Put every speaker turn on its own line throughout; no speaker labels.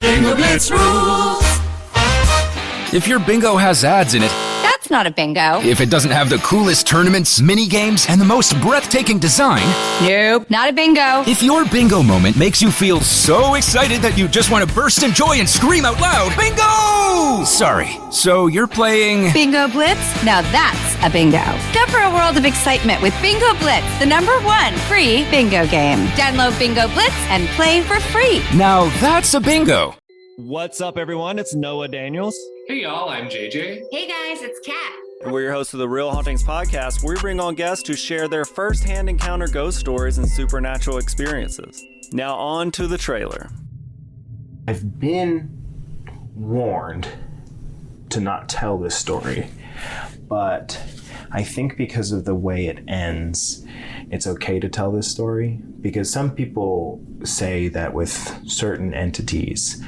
Bingo Blitz rules.
If your bingo has ads in it,
That's not a bingo.
if it doesn't have the coolest tournaments, mini games, and the most breathtaking design,
Nope, not a bingo.
if your bingo moment makes you feel so excited that you just want to burst in joy and scream out loud, bingo! Sorry, so you're playing...
Bingo Blitz? Now that's a bingo. Go for a world of excitement with Bingo Blitz, the #1 free bingo game. Download Bingo Blitz and play for free.
Now that's a bingo.
What's up, everyone? It's Noah Daniels.
Hey y'all, I'm JJ.
Hey guys, it's Kat.
And we're your hosts of the Real Hauntings podcast, where we bring on guests who share their first-hand encounter ghost stories and supernatural experiences. Now on to the trailer.
I've been warned to not tell this story, but I think because of the way it ends, it's okay to tell this story, because some people say that with certain entities,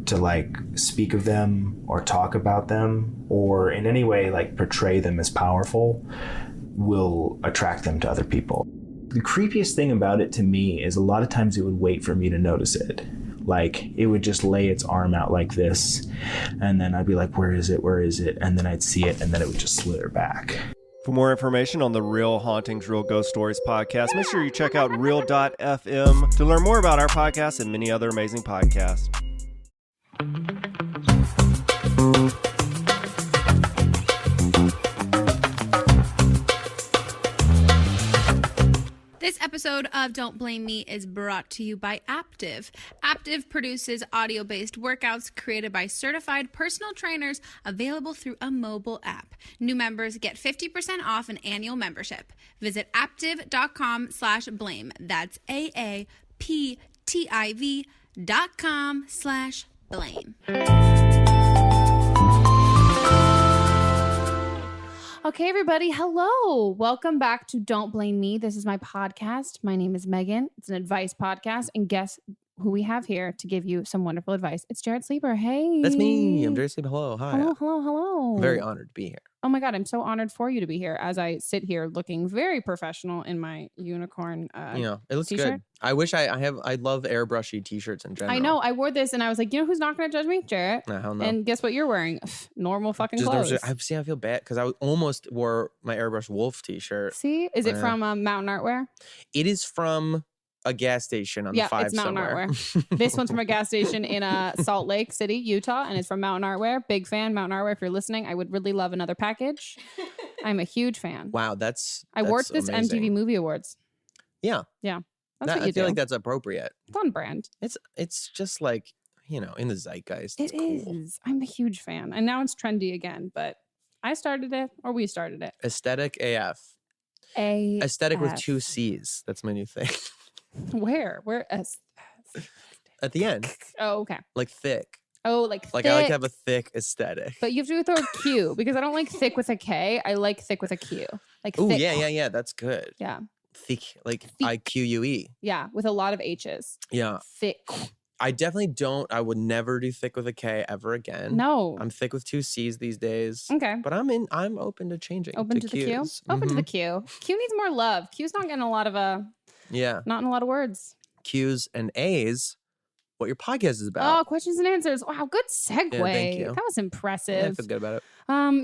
to like speak of them or talk about them or in any way like portray them as powerful will attract them to other people. The creepiest thing about it to me is a lot of times it would wait for me to notice it. Like it would just lay its arm out like this, and then I'd be like, where is it? Where is it? And then I'd see it, and then it would just slither back.
For more information on the Real Hauntings, Real Ghost Stories podcast, make sure you check out real.fm to learn more about our podcast and many other amazing podcasts.
This episode of Don't Blame Me is brought to you by Aptiv. Aptiv produces audio-based workouts created by certified personal trainers available through a mobile app. New members get 50% off an annual membership. Visit aptiv.com/blame. That's AAPTIV.com/blame.
Okay, everybody. Hello. Welcome back to Don't Blame Me. This is my podcast. My name is Megan. It's an advice podcast. And guess who we have here to give you some wonderful advice? It's Jarrett Sleeper. Hey.
That's me. I'm Jarrett Sleeper. Hello. Hi.
Hello.
I'm very honored to be here.
Oh my God. I'm so honored for you to be here as I sit here looking very professional in my unicorn
it looks
t-shirt.
good. I wish I love airbrushy t-shirts in general.
I know. I wore this and I was like, you know who's not going to judge me? Jarrett.
Nah, hell no.
And guess what you're wearing? Normal fucking clothes.
I feel bad because I almost wore my airbrush wolf t-shirt.
See? Is it from Mountain Artwear?
It is from a gas station on the 5
it's Mountain
somewhere.
Artwear. This one's from a gas station in Salt Lake City, Utah, and it's from Mountain Artwear. Big fan, Mountain Artwear. If you're listening, I would really love another package. I'm a huge fan.
Wow, I
wore this
amazing.
MTV Movie Awards.
Yeah.
That's what you
I feel
do.
like that's appropriate.
It's on brand.
It's just like, in the zeitgeist. It's cool.
Is. I'm a huge fan. And now it's trendy again, but I started it or we started it.
Aesthetic AF. Aesthetic with 2 C's. That's my new thing.
Where?
At the end.
Oh, okay.
Like thick.
Oh, like thick.
I like to have a thick aesthetic.
But you have to throw a Q because I don't like thick with a K. I like thick with a Q. Like
oh,
thick.
yeah. That's good.
Yeah.
Thick, like
Thick.
IQUE.
Yeah, with a lot of H's.
Yeah.
Thick.
I definitely don't. I would never do thick with a K ever again.
No.
I'm thick with 2 C's these days.
Okay.
But I'm open to changing.
Open to the Q?
Qs.
Open to the Q. Q needs more love. Q's not getting a lot of not in a lot of words.
Q's and A's. What your podcast is about.
Oh, questions and answers. Wow, good segue.
Yeah, thank you.
That was impressive.
Yeah, I feel good about it.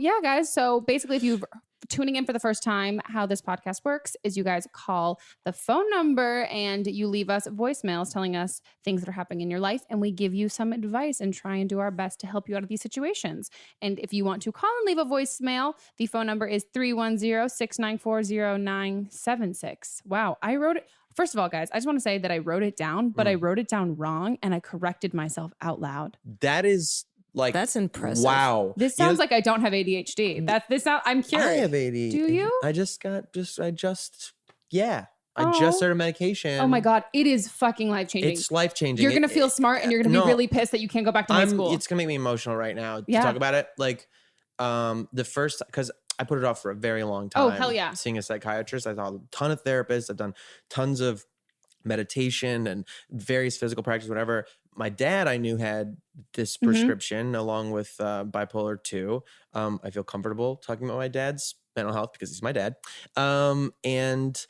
Yeah, guys. So basically, if you're tuning in for the first time, how this podcast works is you guys call the phone number and you leave us voicemails telling us things that are happening in your life, and we give you some advice and try and do our best to help you out of these situations. And if you want to call and leave a voicemail, the phone number is 310-694-0976. Wow, I wrote it. First of all, guys, I just want to say that I wrote it down, but I wrote it down wrong and I corrected myself out loud.
That is
That's impressive.
Wow.
This sounds like I don't have ADHD. I'm curious.
I have ADHD.
Do you?
I just started medication.
Oh my God. It is fucking life-changing.
It's life-changing.
You're going to feel smart and you're going to be really pissed that you can't go back to high school.
It's going to make me emotional right now to talk about it. Like, the first, because I put it off for a very long time.
Oh, hell yeah.
Seeing a psychiatrist. I saw a ton of therapists. I've done tons of meditation and various physical practice, whatever. My dad, I knew, had this prescription along with bipolar 2. I feel comfortable talking about my dad's mental health because he's my dad. And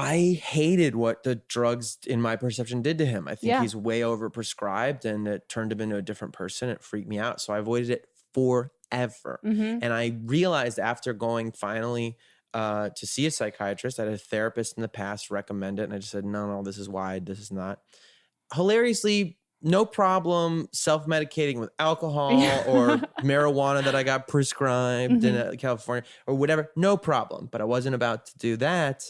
I hated what the drugs in my perception did to him. I think he's way overprescribed and it turned him into a different person. It freaked me out. So I avoided it forever. And I realized after going finally to see a psychiatrist, I had a therapist in the past recommend it. And I just said, no, this is why, this is not. Hilariously, no problem self-medicating with alcohol or marijuana that I got prescribed in California or whatever. No problem. But I wasn't about to do that.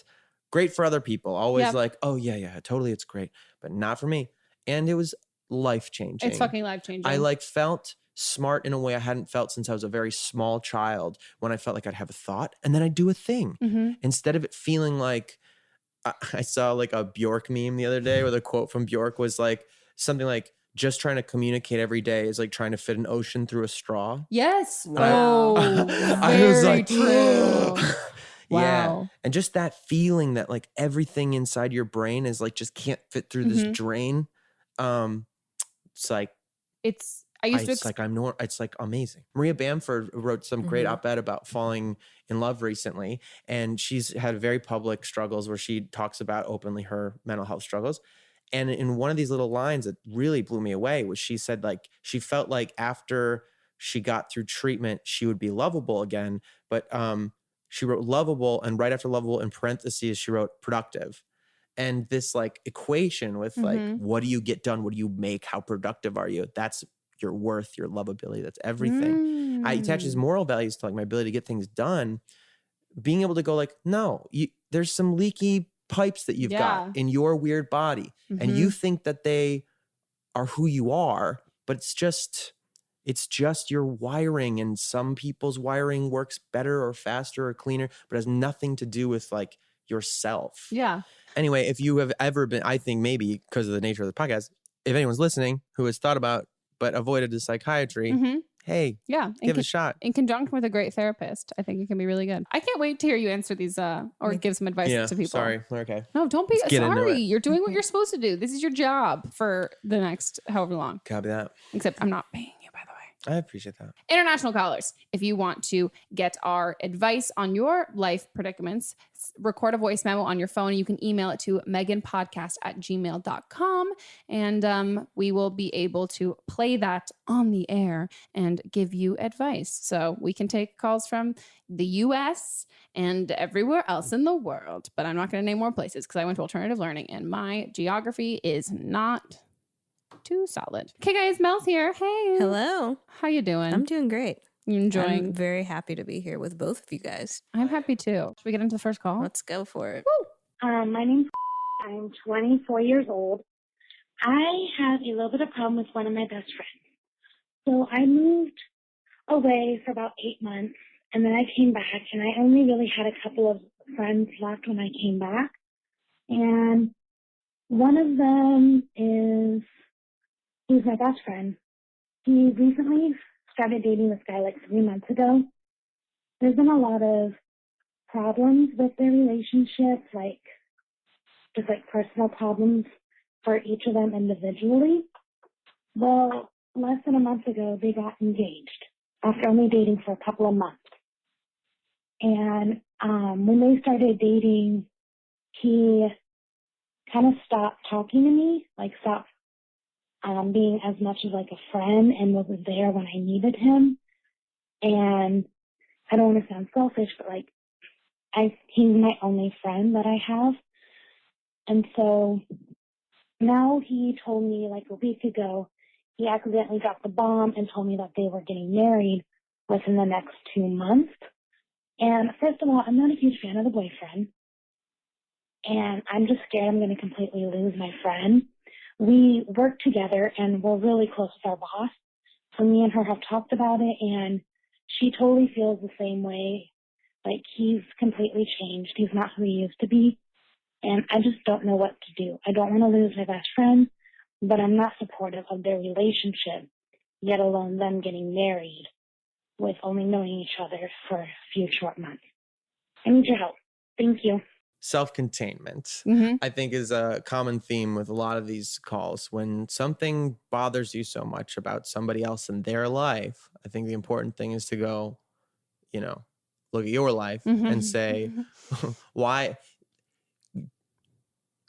Great for other people. Always like, oh, yeah, totally. It's great. But not for me. And it was life-changing.
It's fucking life-changing.
I like felt smart in a way I hadn't felt since I was a very small child, when I felt like I'd have a thought and then I'd do a thing. Instead of it feeling like, I saw like a Bjork meme the other day where the quote from Bjork was like something like, just trying to communicate every day is like trying to fit an ocean through a straw.
Yes.
Wow. I was like,
true.
Yeah.
Wow.
And just that feeling that like everything inside your brain is like, just can't fit through this drain. It's like,
it's
like amazing. Maria Bamford wrote some great op-ed about falling in love recently. And she's had very public struggles where she talks about openly her mental health struggles. And in one of these little lines that really blew me away was she said like, she felt like after she got through treatment, she would be lovable again. But, she wrote lovable, and right after lovable in parentheses, she wrote productive. And this like equation with like, what do you get done? What do you make? How productive are you? That's your worth, your lovability. That's everything. I attach his moral values to like my ability to get things done. Being able to go like, no, there's some leaky pipes that you've got in your weird body. And you think that they are who you are, but it's just your wiring, and some people's wiring works better or faster or cleaner, but has nothing to do with like yourself.
Yeah.
Anyway, if you have ever been, I think maybe because of the nature of the podcast, if anyone's listening who has thought about but avoided the psychiatry, hey, give it a shot.
In conjunction with a great therapist, I think it can be really good. I can't wait to hear you answer these or give some advice to people.
Sorry. Okay.
No, don't be
Let's get into
sorry.
it.
You're doing what you're supposed to do. This is your job for the next however long.
Copy that.
Except I'm not paying you, by the way.
I appreciate that.
International callers, if you want to get our advice on your life predicaments, record a voice memo on your phone. You can email it to meganpodcast@gmail.com, and we will be able to play that on the air and give you advice. So we can take calls from the U.S. and everywhere else in the world, but I'm not going to name more places because I went to alternative learning and my geography is not too solid. Okay, guys, Mel's here. Hey.
Hello.
How you doing?
I'm doing great.
You enjoying?
I'm very happy to be here with both of you guys.
I'm happy too. Should we get into the first call?
Let's go for it.
My name's I'm 24 years old. I have a little bit of problem with one of my best friends. So I moved away for about 8 months, and then I came back, and I only really had a couple of friends left when I came back. And one of them he's my best friend. He recently started dating this guy like 3 months ago. There's been a lot of problems with their relationship, just personal problems for each of them individually. Well, less than a month ago, they got engaged after only dating for a couple of months. And when they started dating, he kind of stopped talking to me, stopped being as much as a friend, and was there when I needed him. And I don't want to sound selfish, but he's my only friend that I have. And so now he told me a week ago, he accidentally dropped the bomb and told me that they were getting married within the next 2 months. And first of all, I'm not a huge fan of the boyfriend. And I'm just scared I'm going to completely lose my friend. We work together and we're really close with our boss. So me and her have talked about it, and she totally feels the same way. He's completely changed. He's not who he used to be. And I just don't know what to do. I don't want to lose my best friend, but I'm not supportive of their relationship, yet alone them getting married with only knowing each other for a few short months. I need your help. Thank you.
Self-containment, I think, is a common theme with a lot of these calls. When something bothers you so much about somebody else in their life, I think the important thing is to go, look at your life and say, why?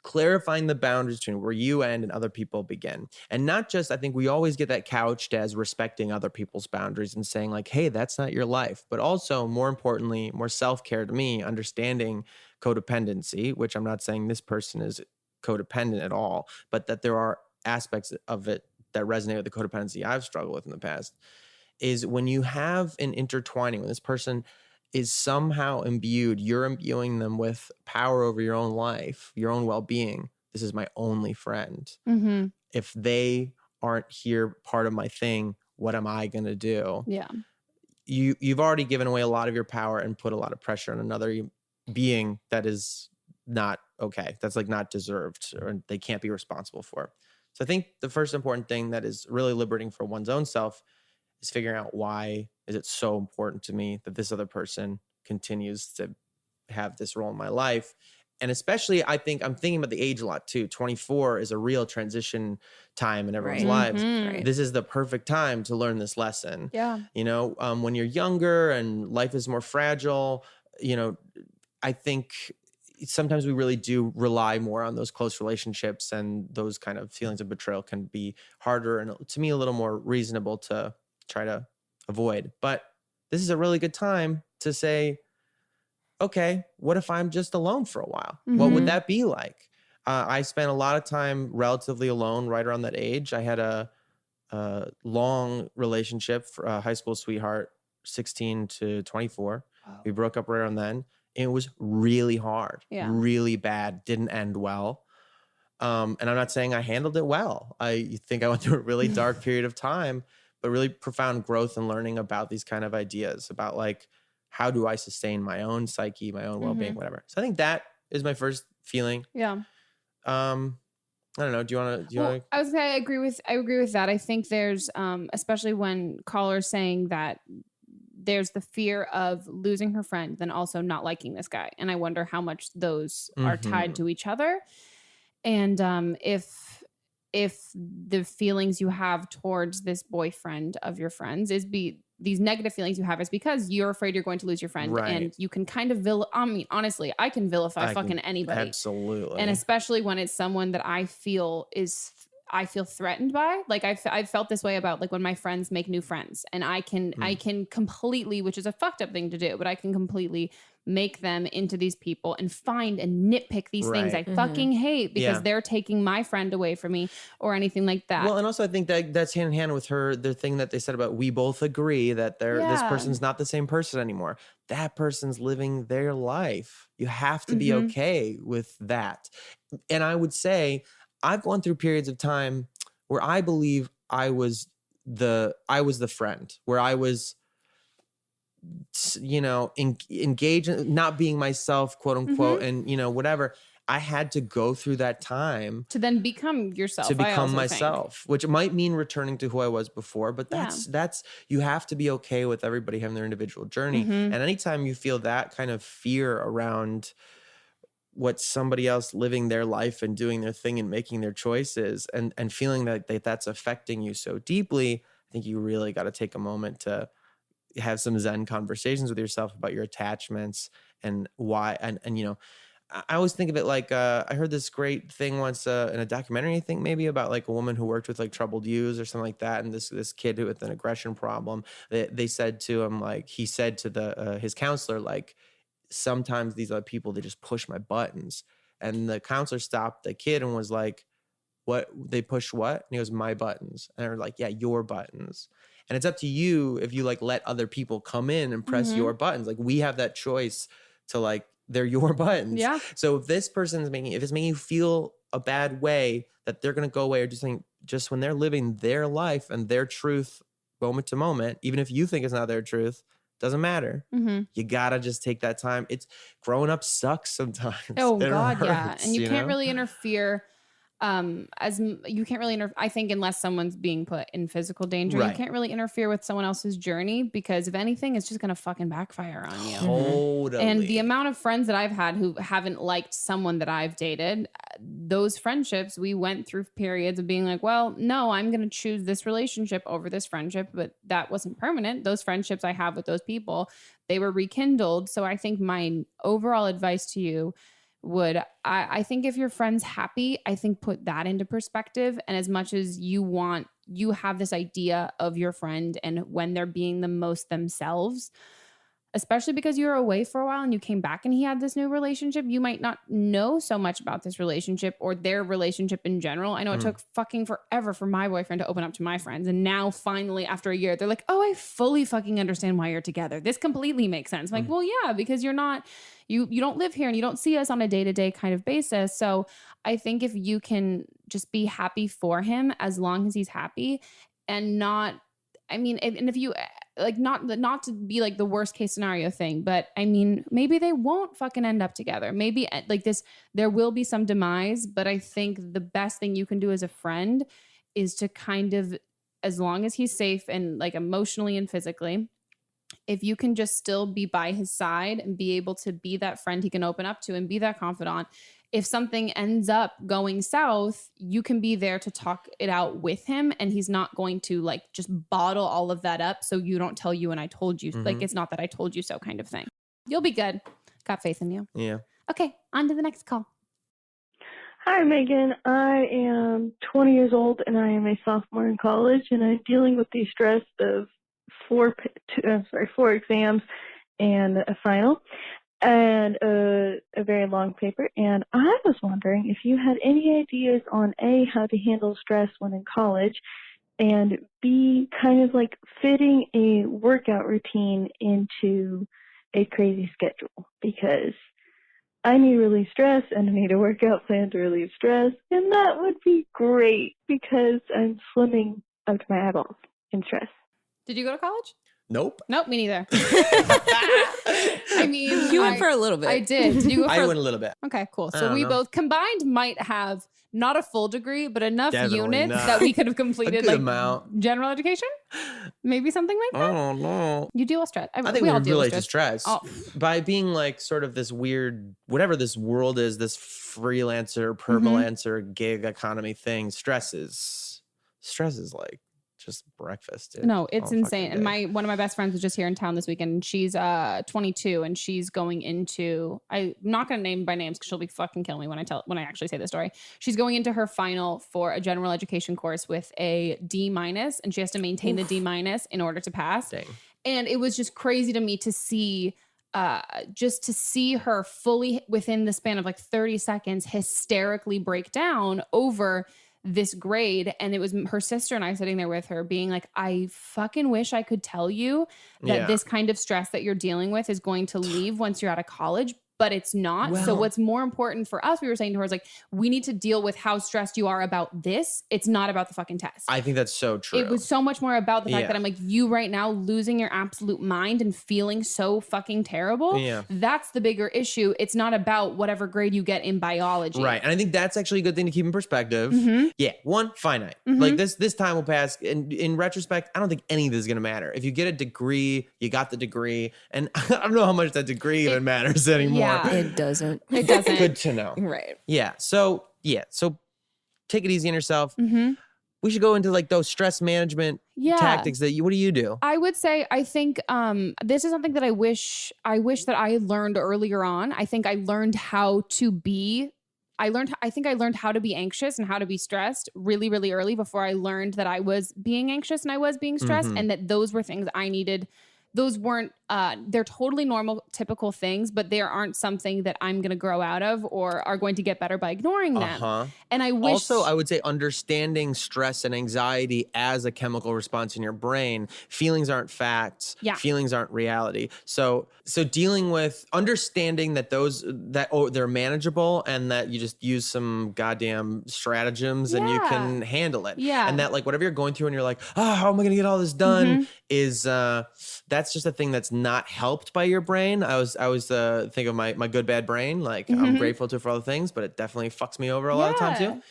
clarifying the boundaries between where you end and other people begin. And not just, I think we always get that couched as respecting other people's boundaries and saying like, hey, that's not your life. But also, more importantly, more self-care to me, understanding codependency, which I'm not saying this person is codependent at all, but that there are aspects of it that resonate with the codependency I've struggled with in the past, is when you have an intertwining, when this person is somehow imbued, you're imbuing them with power over your own life, your own well-being. This is my only friend.
Mm-hmm.
If they aren't here, part of my thing, what am I going to do?
Yeah.
You've already given away a lot of your power and put a lot of pressure on another being that is not okay. That's like not deserved, or they can't be responsible for. So I think the first important thing that is really liberating for one's own self is figuring out, why is it so important to me that this other person continues to have this role in my life? And especially, I think I'm thinking about the age a lot too. 24 is a real transition time in everyone's lives.
Mm-hmm.
This is the perfect time to learn this lesson.
Yeah.
You know, when you're younger and life is more fragile, you know, I think sometimes we really do rely more on those close relationships, and those kind of feelings of betrayal can be harder and, to me, a little more reasonable to try to avoid. But this is a really good time to say, okay, what if I'm just alone for a while?
Mm-hmm.
What would that be like? I spent a lot of time relatively alone right around that age. I had a long relationship, for a high school sweetheart, 16 to 24. Wow. We broke up right around then. It was really hard, really bad, didn't end well. And I'm not saying I handled it well. I think I went through a really dark period of time, but really profound growth and learning about these kind of ideas, about like, how do I sustain my own psyche, my own well-being, whatever. So I think that is my first feeling.
Yeah.
I don't know. Do you want to?
I was gonna say I agree with that. I think there's, especially when callers saying that there's the fear of losing her friend, then also not liking this guy, and I wonder how much those are tied to each other, and if the feelings you have towards this boyfriend of your friends is these negative feelings you have is because you're afraid you're going to lose your friend.
Right.
And you can kind of honestly, I can vilify fucking anybody.
Absolutely.
And especially when it's someone that I feel threatened by. Like I've felt this way about like when my friends make new friends, and I can completely, which is a fucked up thing to do, but I can completely make them into these people and find and nitpick these things I fucking hate because they're taking my friend away from me or anything like that.
Well, and also I think that's hand in hand with the thing that they said about, we both agree that this person's not the same person anymore. That person's living their life. You have to be okay with that. And I would say I've gone through periods of time where I believe I was the friend, where I was, you know, engaged in not being myself, quote unquote, and, you know, whatever. I had to go through that time
to then become yourself,
to become myself, which might mean returning to who I was before, but that's, you have to be okay with everybody having their individual journey. And anytime you feel that kind of fear around what somebody else living their life and doing their thing and making their choices, and feeling that that's affecting you so deeply, I think you really got to take a moment to have some Zen conversations with yourself about your attachments and why. And you know, I always think of it like, I heard this great thing once in a documentary, I think maybe, about like a woman who worked with like troubled youths or something like that. And this kid who with an aggression problem, they said to him, like, he said to his counselor, like, sometimes these other people, they just push my buttons. And the counselor stopped the kid and was like, what? They push what? And he goes, my buttons. And they're like, yeah, your buttons. And it's up to you if you like let other people come in and press your buttons. Like, we have that choice to, like, they're your buttons. Yeah. So if this person's if it's making you feel a bad way, that they're going to go away or do something, just when they're living their life and their truth moment to moment, even if you think it's not their truth, doesn't matter. You gotta just take that time. It's growing up sucks sometimes.
Oh God,
hurts,
yeah. And you can't
know?
really interfere. You can't really I think unless someone's being put in physical danger, you can't really interfere with someone else's journey, because if anything, it's just gonna fucking backfire on you.
Totally.
And the amount of friends that I've had who haven't liked someone that I've dated, those friendships, we went through periods of being like, well, no, I'm gonna choose this relationship over this friendship, but that wasn't permanent. Those friendships I have with those people, they were rekindled. So I think my overall advice to you I think if your friend's happy, I think put that into perspective. And as much as you have this idea of your friend and when they're being the most themselves, especially because you were away for a while and you came back and he had this new relationship, you might not know so much about this relationship or their relationship in general. I know it took fucking forever for my boyfriend to open up to my friends. And now finally, after a year, they're like, oh, I fully fucking understand why you're together. This completely makes sense. I'm like, well, yeah, because you're not, you don't live here and you don't see us on a day-to-day kind of basis. So I think if you can just be happy for him as long as he's happy and not, I mean, and if you like not to be like the worst case scenario thing, but I mean, maybe they won't fucking end up together. Maybe like this, there will be some demise, but I think the best thing you can do as a friend is to kind of, as long as he's safe and like emotionally and physically, if you can just still be by his side and be able to be that friend he can open up to and be that confidant. If something ends up going south, you can be there to talk it out with him and he's not going to like just bottle all of that up so you don't tell you and I told you. Like it's not that I told you so kind of thing. You'll be good. Got faith in you.
Yeah.
Okay, on to the next call.
Hi, Megan. I am 20 years old and I am a sophomore in college and I'm dealing with the stress of four exams and a final. And a very long paper. And I was wondering if you had any ideas on A, how to handle stress when in college, and B, kind of like fitting a workout routine into a crazy schedule. Because I need to relieve stress and I need a workout plan to relieve stress. And that would be great because I'm swimming up to my eyeballs in stress.
Did you go to college?
Nope.
Nope, me neither. I mean,
You went for a little bit.
I did. Did you go for
I went a little bit.
Okay, cool.
I
So
don't
we
know.
both combined might have not a full degree, but enough
Definitely
units
not.
that we could have completed
good
like
amount.
general education. Maybe something like that.
I don't know.
You deal with stress.
I think we
all deal with
relate to stress
Oh.
by being like sort of this weird, whatever this world is, this freelancer, permalancer, gig economy thing. Stress is like just breakfast. Dude,
No, it's
all
insane.
fucking
And
day.
one of my best friends was just here in town this weekend. And she's 22 and she's going into, I'm not going to name by names because she'll be fucking killing me when I actually say the story. She's going into her final for a general education course with a D-, and she has to maintain the D- in order to pass.
Dang.
And it was just crazy to me to see just to see her fully within the span of like 30 seconds hysterically break down over this grade. And it was her sister and I sitting there with her being like, I fucking wish I could tell you that this kind of stress that you're dealing with is going to leave once you're out of college, but it's not. So what's more important for us, we were saying to her, is like, we need to deal with how stressed you are about this. It's not about the fucking test.
I think that's so true.
It was so much more about the fact that I'm like, you right now losing your absolute mind and feeling so fucking terrible.
Yeah.
That's the bigger issue. It's not about whatever grade you get in biology.
Right. And I think that's actually a good thing to keep in perspective.
Mhm.
Yeah. One, finite.
Mhm.
Like this time will pass. And in retrospect, I don't think any of this is going to matter. If you get a degree, you got the degree. And I don't know how much that degree even matters anymore.
Yeah.
It doesn't.
It doesn't.
Good to know.
Right.
Yeah. So take it easy on yourself.
Mhm.
We should go into like those stress management tactics what do you do?
I would say, I think this is something that I wish that I learned earlier on. I think I learned how to be, I think I learned how to be anxious and how to be stressed really, really early before I learned that I was being anxious and I was being stressed and that those were things I needed. Those weren't, they're totally normal, typical things, but they aren't something that I'm going to grow out of or are going to get better by ignoring them. And I wish.
Also, I would say understanding stress and anxiety as a chemical response in your brain. Feelings aren't facts.
Yeah.
Feelings aren't reality. So dealing with understanding that they're manageable and that you just use some goddamn stratagems and you can handle it.
Yeah.
And that like whatever you're going through and you're like, oh, how am I going to get all this done is that's just a thing that's not helped by your brain. I was think of my good bad brain. Like I'm grateful to it for all the things, but it definitely fucks me over a lot of times too.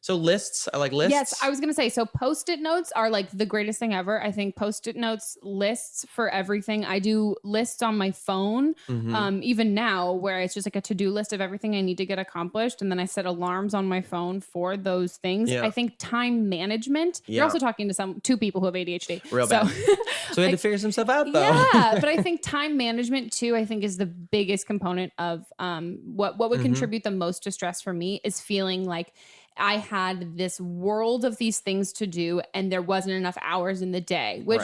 So lists, I like lists.
Yes, I was going to say, so Post-it notes are like the greatest thing ever. I think Post-it notes, lists for everything. I do lists on my phone, even now, where it's just like a to-do list of everything I need to get accomplished. And then I set alarms on my phone for those things.
Yeah.
I think time management, you're also talking to two people who have ADHD.
Real bad. So we had to figure some stuff out though.
Yeah, but I think time management too, I think is the biggest component of what would contribute the most to stress for me is feeling like I had this world of these things to do and there wasn't enough hours in the day, which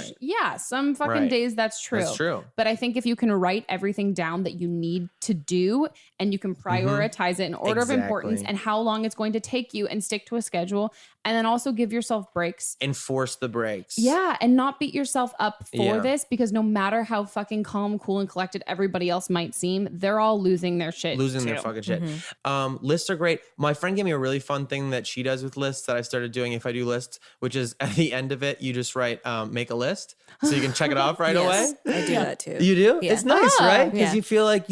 some fucking days that's true.
That's true.
But I think if you can write everything down that you need to do and you can prioritize it in order of importance and how long it's going to take you and stick to a schedule and then also give yourself breaks.
Enforce the breaks.
Yeah. And not beat yourself up for this because no matter how fucking calm, cool, and collected everybody else might seem, they're all losing their shit.
Losing their fucking shit. Lists are great. My friend gave me a really fun thing that she does with lists that I started doing if I do lists, which is at the end of it, you just write, make a list so you can check it off right away.
I do that too.
You do?
Yeah.
It's nice, right? Because
Yeah.
you feel like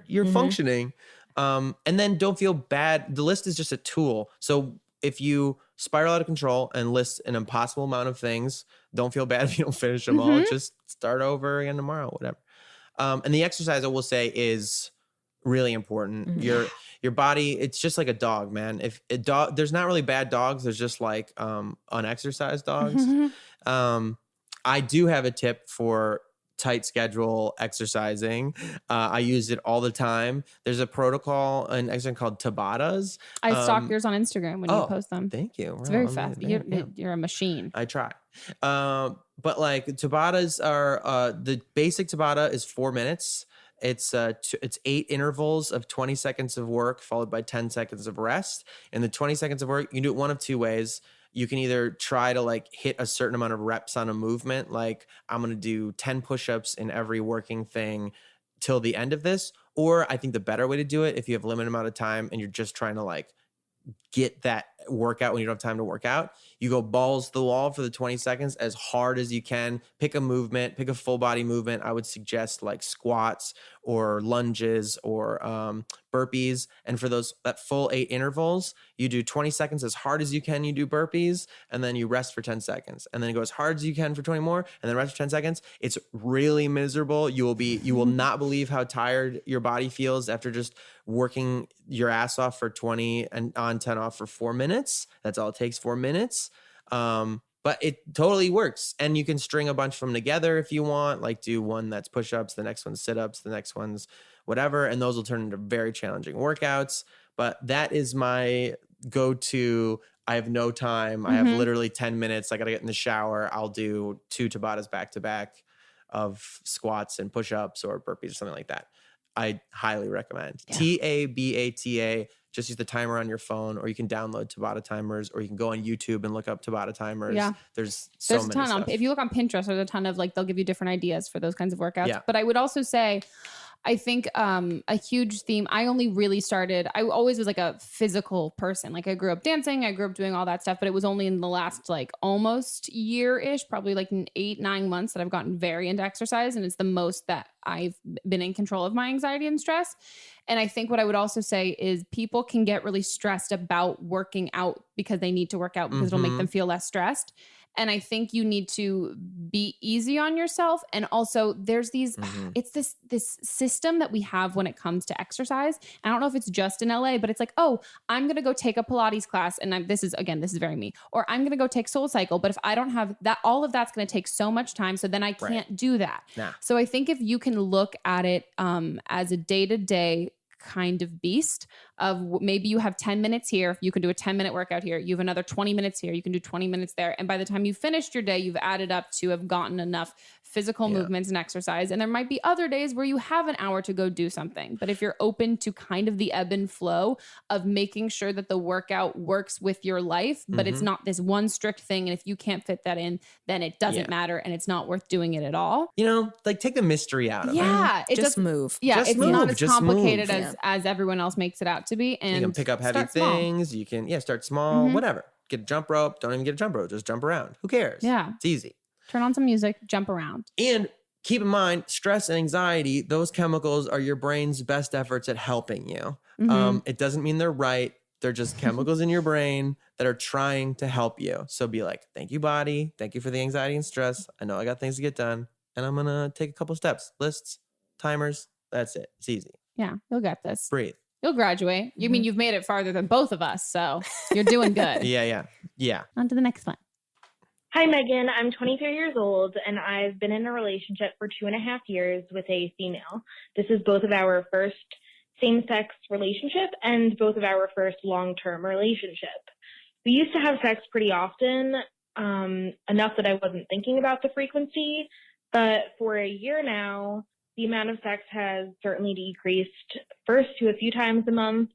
you're functioning. And then don't feel bad. The list is just a tool. So if you spiral out of control and list an impossible amount of things, don't feel bad if you don't finish them all. Just start over again tomorrow, whatever. And the exercise I will say is really important. Your body, it's just like a dog, man. If a dog, there's not really bad dogs. There's just like unexercised dogs. I do have a tip for tight schedule exercising. I use it all the time. There's a protocol, an exercise called Tabatas.
I stalk yours on Instagram when you post them.
Thank you.
It's very fast. You're a machine.
I try. But like Tabatas are, the basic Tabata is 4 minutes. It's 8 intervals of 20 seconds of work followed by 10 seconds of rest. And the 20 seconds of work, you can do it one of two ways. You can either try to like hit a certain amount of reps on a movement. Like I'm going to do 10 push-ups in every working thing till the end of this. Or I think the better way to do it, if you have a limited amount of time and you're just trying to like get that workout when you don't have time to work out, you go balls to the wall for the 20 seconds as hard as you can. Pick a movement, pick a full body movement. I would suggest like squats or lunges or burpees. And for that full 8 intervals, you do 20 seconds as hard as you can. You do burpees and then you rest for 10 seconds and then go as hard as you can for 20 more and then rest for 10 seconds. It's really miserable. You will not believe how tired your body feels after just working your ass off for 20 and on 10 off for 4 minutes. That's all it takes, 4 minutes. But it totally works. And you can string a bunch of them together if you want, like do one that's push-ups, the next one's sit-ups, the next one's whatever. And those will turn into very challenging workouts. But that is my go-to. I have no time. I have literally 10 minutes. I got to get in the shower. I'll do 2 Tabatas back-to-back of squats and push-ups or burpees or something like that. I highly recommend. Tabata. Just use the timer on your phone, or you can download Tabata timers, or you can go on YouTube and look up Tabata timers. Yeah. There's
a ton if you look on Pinterest, there's a ton of like, they'll give you different ideas for those kinds of workouts. Yeah. But I would also say, I think a huge theme, I only really started, I always was like a physical person. Like I grew up dancing, I grew up doing all that stuff, but it was only in the last like almost year-ish, probably like 8-9 months that I've gotten very into exercise. And it's the most that I've been in control of my anxiety and stress. And I think what I would also say is people can get really stressed about working out because they need to work out because it'll make them feel less stressed. And I think you need to be easy on yourself. And also there's these, it's this system that we have when it comes to exercise. I don't know if it's just in LA, but it's like, oh, I'm going to go take a Pilates class. And this is very me. Or I'm going to go take SoulCycle. But if I don't have that, all of that's going to take so much time. So then I can't do that. Nah. So I think if you can look at it as a day-to-day kind of beast of maybe you have 10 minutes here, you can do a 10-minute workout here, you have another 20 minutes here, you can do 20 minutes there, and by the time you finished your day, you've added up to have gotten enough physical movements and exercise. And there might be other days where you have an hour to go do something, but if you're open to kind of the ebb and flow of making sure that the workout works with your life, but it's not this one strict thing, and if you can't fit that in, then it doesn't matter and it's not worth doing it at all.
You know, like take the mystery out of it.
Yeah, it
just move.
Yeah,
just
it's
move.
not as
Just
complicated
move.
as everyone else makes it out to be. And
you can pick up heavy things. You can start small, whatever. Get a jump rope. Don't even get a jump rope. Just jump around. Who cares?
Yeah,
it's easy.
Turn on some music, jump around.
And keep in mind, stress and anxiety, those chemicals are your brain's best efforts at helping you. It doesn't mean they're right. They're just chemicals in your brain that are trying to help you. So be like, thank you, body. Thank you for the anxiety and stress. I know I got things to get done. And I'm going to take a couple steps, lists, timers. That's it. It's easy.
Yeah, you'll get this.
Breathe.
You'll graduate. You mean you've made it farther than both of us, so you're doing good.
Yeah.
On to the next one.
Hi, Megan. I'm 23 years old, and I've been in a relationship for 2.5 years with a female. This is both of our first same-sex relationship and both of our first long-term relationship. We used to have sex pretty often, enough that I wasn't thinking about the frequency, but for a year now, the amount of sex has certainly decreased, first to a few times a month,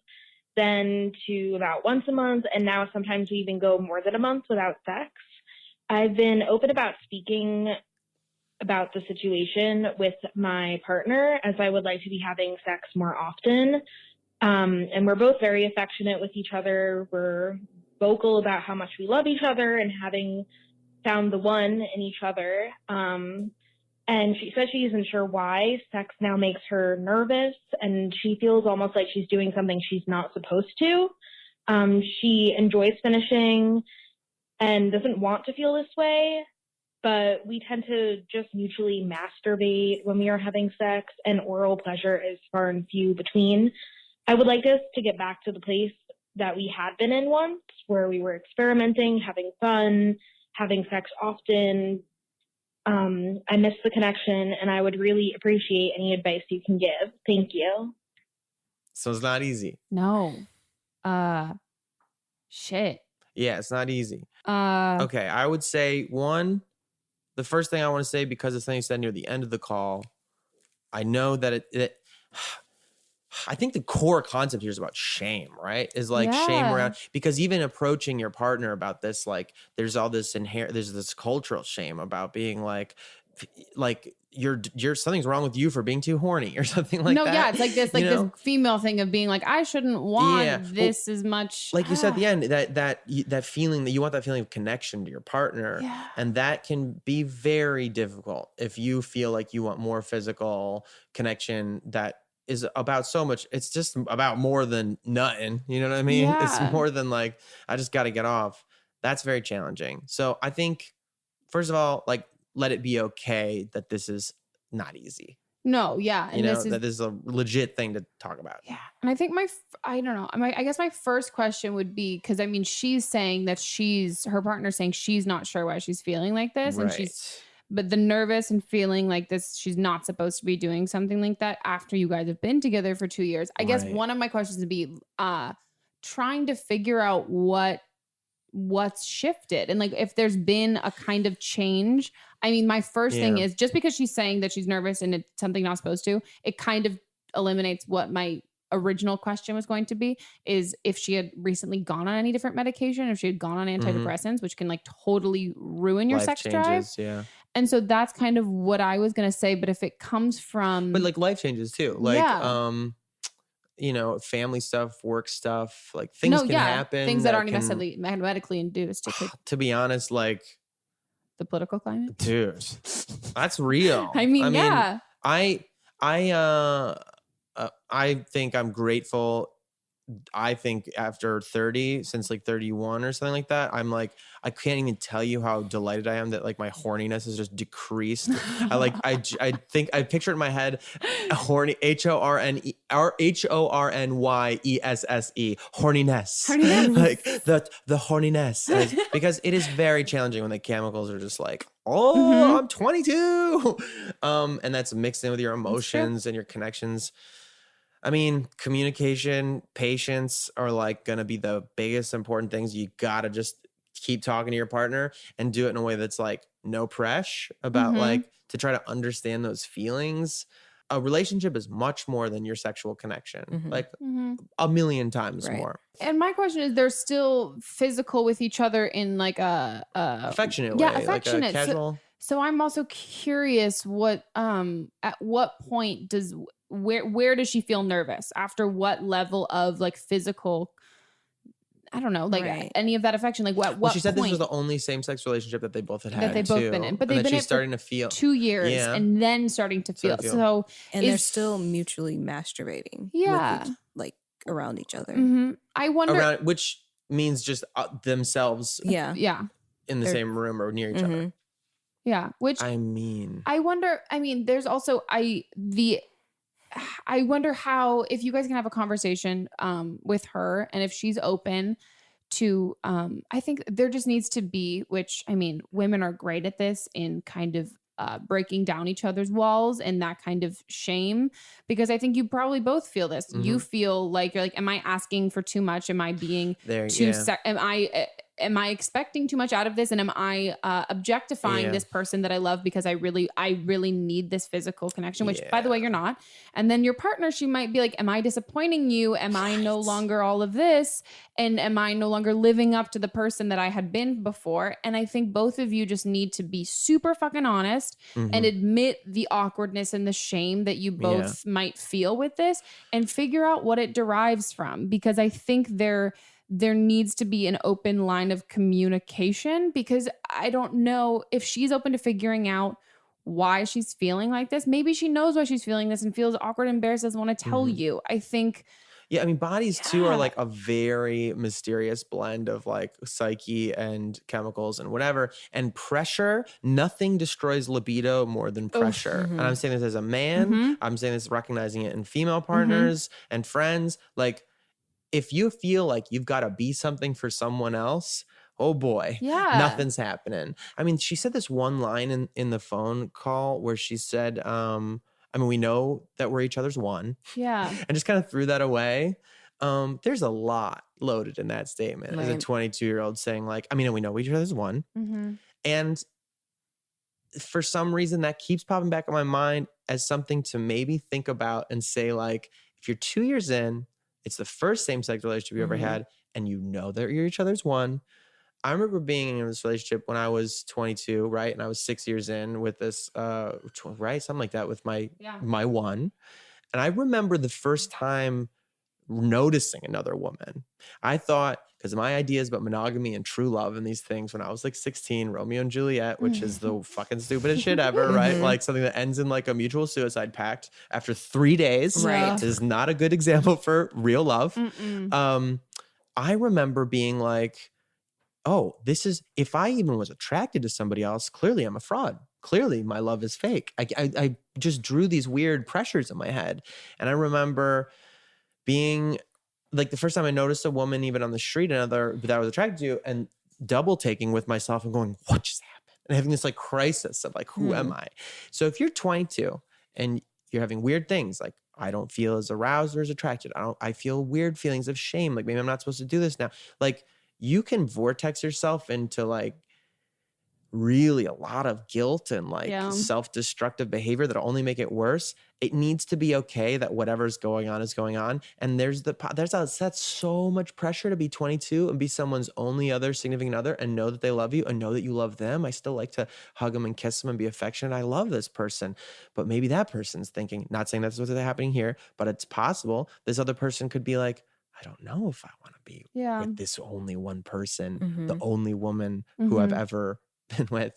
then to about once a month, and now sometimes we even go more than a month without sex. I've been open about speaking about the situation with my partner, as I would like to be having sex more often. And we're both very affectionate with each other. We're vocal about how much we love each other and having found the one in each other. And she says she isn't sure why. Sex now makes her nervous, and she feels almost like she's doing something she's not supposed to. She enjoys finishing and doesn't want to feel this way, but we tend to just mutually masturbate when we are having sex, and oral pleasure is far and few between. I would like us to get back to the place that we had been in once, where we were experimenting, having fun, having sex often. I miss the connection, and I would really appreciate any advice you can give. Thank you.
So it's not easy.
No. Shit.
Yeah, it's not easy. Okay, I would say the first thing I want to say, because it's something you said near the end of the call, I know that I think the core concept here is about shame, right? Is like shame around, because even approaching your partner about this, like there's all this there's this cultural shame about being like you're something's wrong with you for being too horny or something like that.
No, yeah, it's like this this female thing of being like, I shouldn't want this as much.
Like you said at the end, that feeling that you want, that feeling of connection to your partner, and that can be very difficult if you feel like you want more physical connection that is about so much. It's just about more than nothing. You know what I mean?
Yeah.
It's more than like, I just got to get off. That's very challenging. So I think, first of all, like, let it be okay that this is not easy.
No, yeah.
And that is a legit thing to talk about.
Yeah. And I think I don't know. I guess my first question would be, because I mean, she's saying that her partner's saying she's not sure why she's feeling like this.
Right.
And but the nervous and feeling like this, she's not supposed to be doing something like that after you guys have been together for 2 years. I guess one of my questions would be trying to figure out what's shifted, and like if there's been a kind of change. I mean, my first thing is, just because she's saying that she's nervous and it's something not supposed to, it kind of eliminates what my original question was going to be, is if she had recently gone on any different medication, if she had gone on antidepressants, which can like totally ruin your sex drive.
Yeah.
And so that's kind of what I was going to say. But if it comes from,
but like life changes too, like, family stuff, work stuff, like things can happen.
Things that aren't necessarily medically induced.
To be honest, like
the political climate,
dude, that's real.
I mean, yeah.
I think I'm grateful. I think after 30, since like 31 or something like that, I'm like, I can't even tell you how delighted I am that like my horniness has just decreased. I think I picture it in my head, horny, HORNYESSE, horniness, like the horniness, because it is very challenging when the chemicals are just like, I'm 22, and that's mixed in with your emotions and your connections. I mean, communication, patience are like going to be the biggest important things. You got to just keep talking to your partner and do it in a way that's like no pressure about like to try to understand those feelings. A relationship is much more than your sexual connection, like a million times more.
And my question is, they're still physical with each other in like a
affectionate way,
affectionate,
like a casual.
So I'm also curious at what point where does she feel nervous? After what level of like physical, I don't know, like any of that affection, like what
she said
point?
This was the only same-sex relationship that they both had
that they both been in, but they've been in
starting to feel
2 years and then starting to feel. So
and they're still mutually masturbating.
Yeah.
Like around each other.
I wonder.
Around, which means just themselves
Yeah.
in the same room or near each other.
Yeah. Which
I mean,
I wonder, there's also, I wonder how, if you guys can have a conversation with her and if she's open to, I think there just needs to be, which, women are great at this in kind of breaking down each other's walls and that kind of shame, because I think you probably both feel this. You feel like you're like, am I asking for too much? Am I being too, am I expecting too much out of this? And am I objectifying this person that I love because I really need this physical connection, which by the way, you're not. And then your partner, she might be like, am I disappointing you? Am I no longer all of this? And am I no longer living up to the person that I had been before? And I think both of you just need to be super fucking honest and admit the awkwardness and the shame that you both might feel with this and figure out what it derives from. Because I think there needs to be an open line of communication, because I don't know if she's open to figuring out why she's feeling like this. Maybe she knows why she's feeling this and feels awkward and embarrassed, doesn't want to tell you. I think.
Yeah, bodies too are like a very mysterious blend of like psyche and chemicals and whatever. And pressure, nothing destroys libido more than pressure. And I'm saying this as a man. I'm saying this recognizing it in female partners and friends. Like, if you feel like you've got to be something for someone else, oh boy, nothing's happening. She said this one line in the phone call where she said, we know that we're each other's one. Yeah. And just kind of threw that away. There's a lot loaded in that statement as a 22-year-old saying like, we know we each other's one. And for some reason that keeps popping back in my mind as something to maybe think about and say like, if you're 2 years in, it's the first same-sex relationship you ever had, and you know that you're each other's one. I remember being in this relationship when I was 22, right? And I was 6 years in with this, right? Something like that with my one. And I remember the first time noticing another woman. I thought, because my ideas about monogamy and true love and these things when I was like 16, Romeo and Juliet, which is the fucking stupidest shit ever, right? Like something that ends in like a mutual suicide pact after 3 days.
Right.
This is not a good example for real love. I remember being like, oh, this is, if I even was attracted to somebody else, clearly I'm a fraud. Clearly my love is fake. I just drew these weird pressures in my head. And I remember being like the first time I noticed a woman even on the street, another that I was attracted to, and double taking with myself and going, what just happened? And having this like crisis of like, who am I? So if you're 22 and you're having weird things, like I don't feel as aroused or as attracted. I feel weird feelings of shame. Like maybe I'm not supposed to do this now. Like you can vortex yourself into like really a lot of guilt and like self-destructive behavior that'll only make it worse. It needs to be okay that whatever's going on is going on. And that's so much pressure to be 22 and be someone's only other significant other and know that they love you and know that you love them. I still like to hug them and kiss them and be affectionate. I love this person, but maybe that person's thinking, not saying that's what's happening here, but it's possible this other person could be like, I don't know if I want to be with this only one person, the only woman who I've ever been with,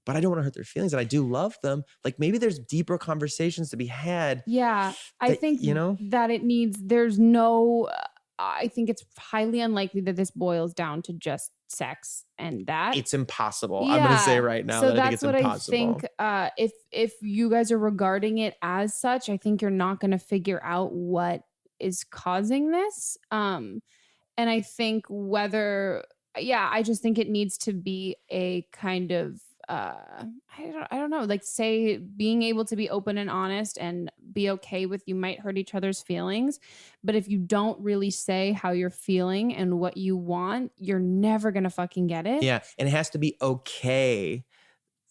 but I don't want to hurt their feelings and I do love them. Like maybe there's deeper conversations to be had.
Yeah. I think, that it needs, there's no, I think it's highly unlikely that this boils down to just sex and that.
It's impossible. I'm going to say right now that I think it's impossible.
I think if you guys are regarding it as such, I think you're not going to figure out what is causing this. And I think I just think it needs to be a kind of, I don't know, like say being able to be open and honest and be okay with you might hurt each other's feelings. But if you don't really say how you're feeling and what you want, you're never going to fucking get it.
Yeah. And it has to be okay.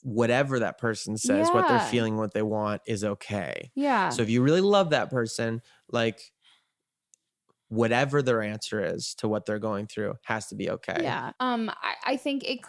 Whatever that person says, what they're feeling, what they want is okay.
Yeah.
So if you really love that person, like whatever their answer is to what they're going through has to be okay.
Yeah. I think it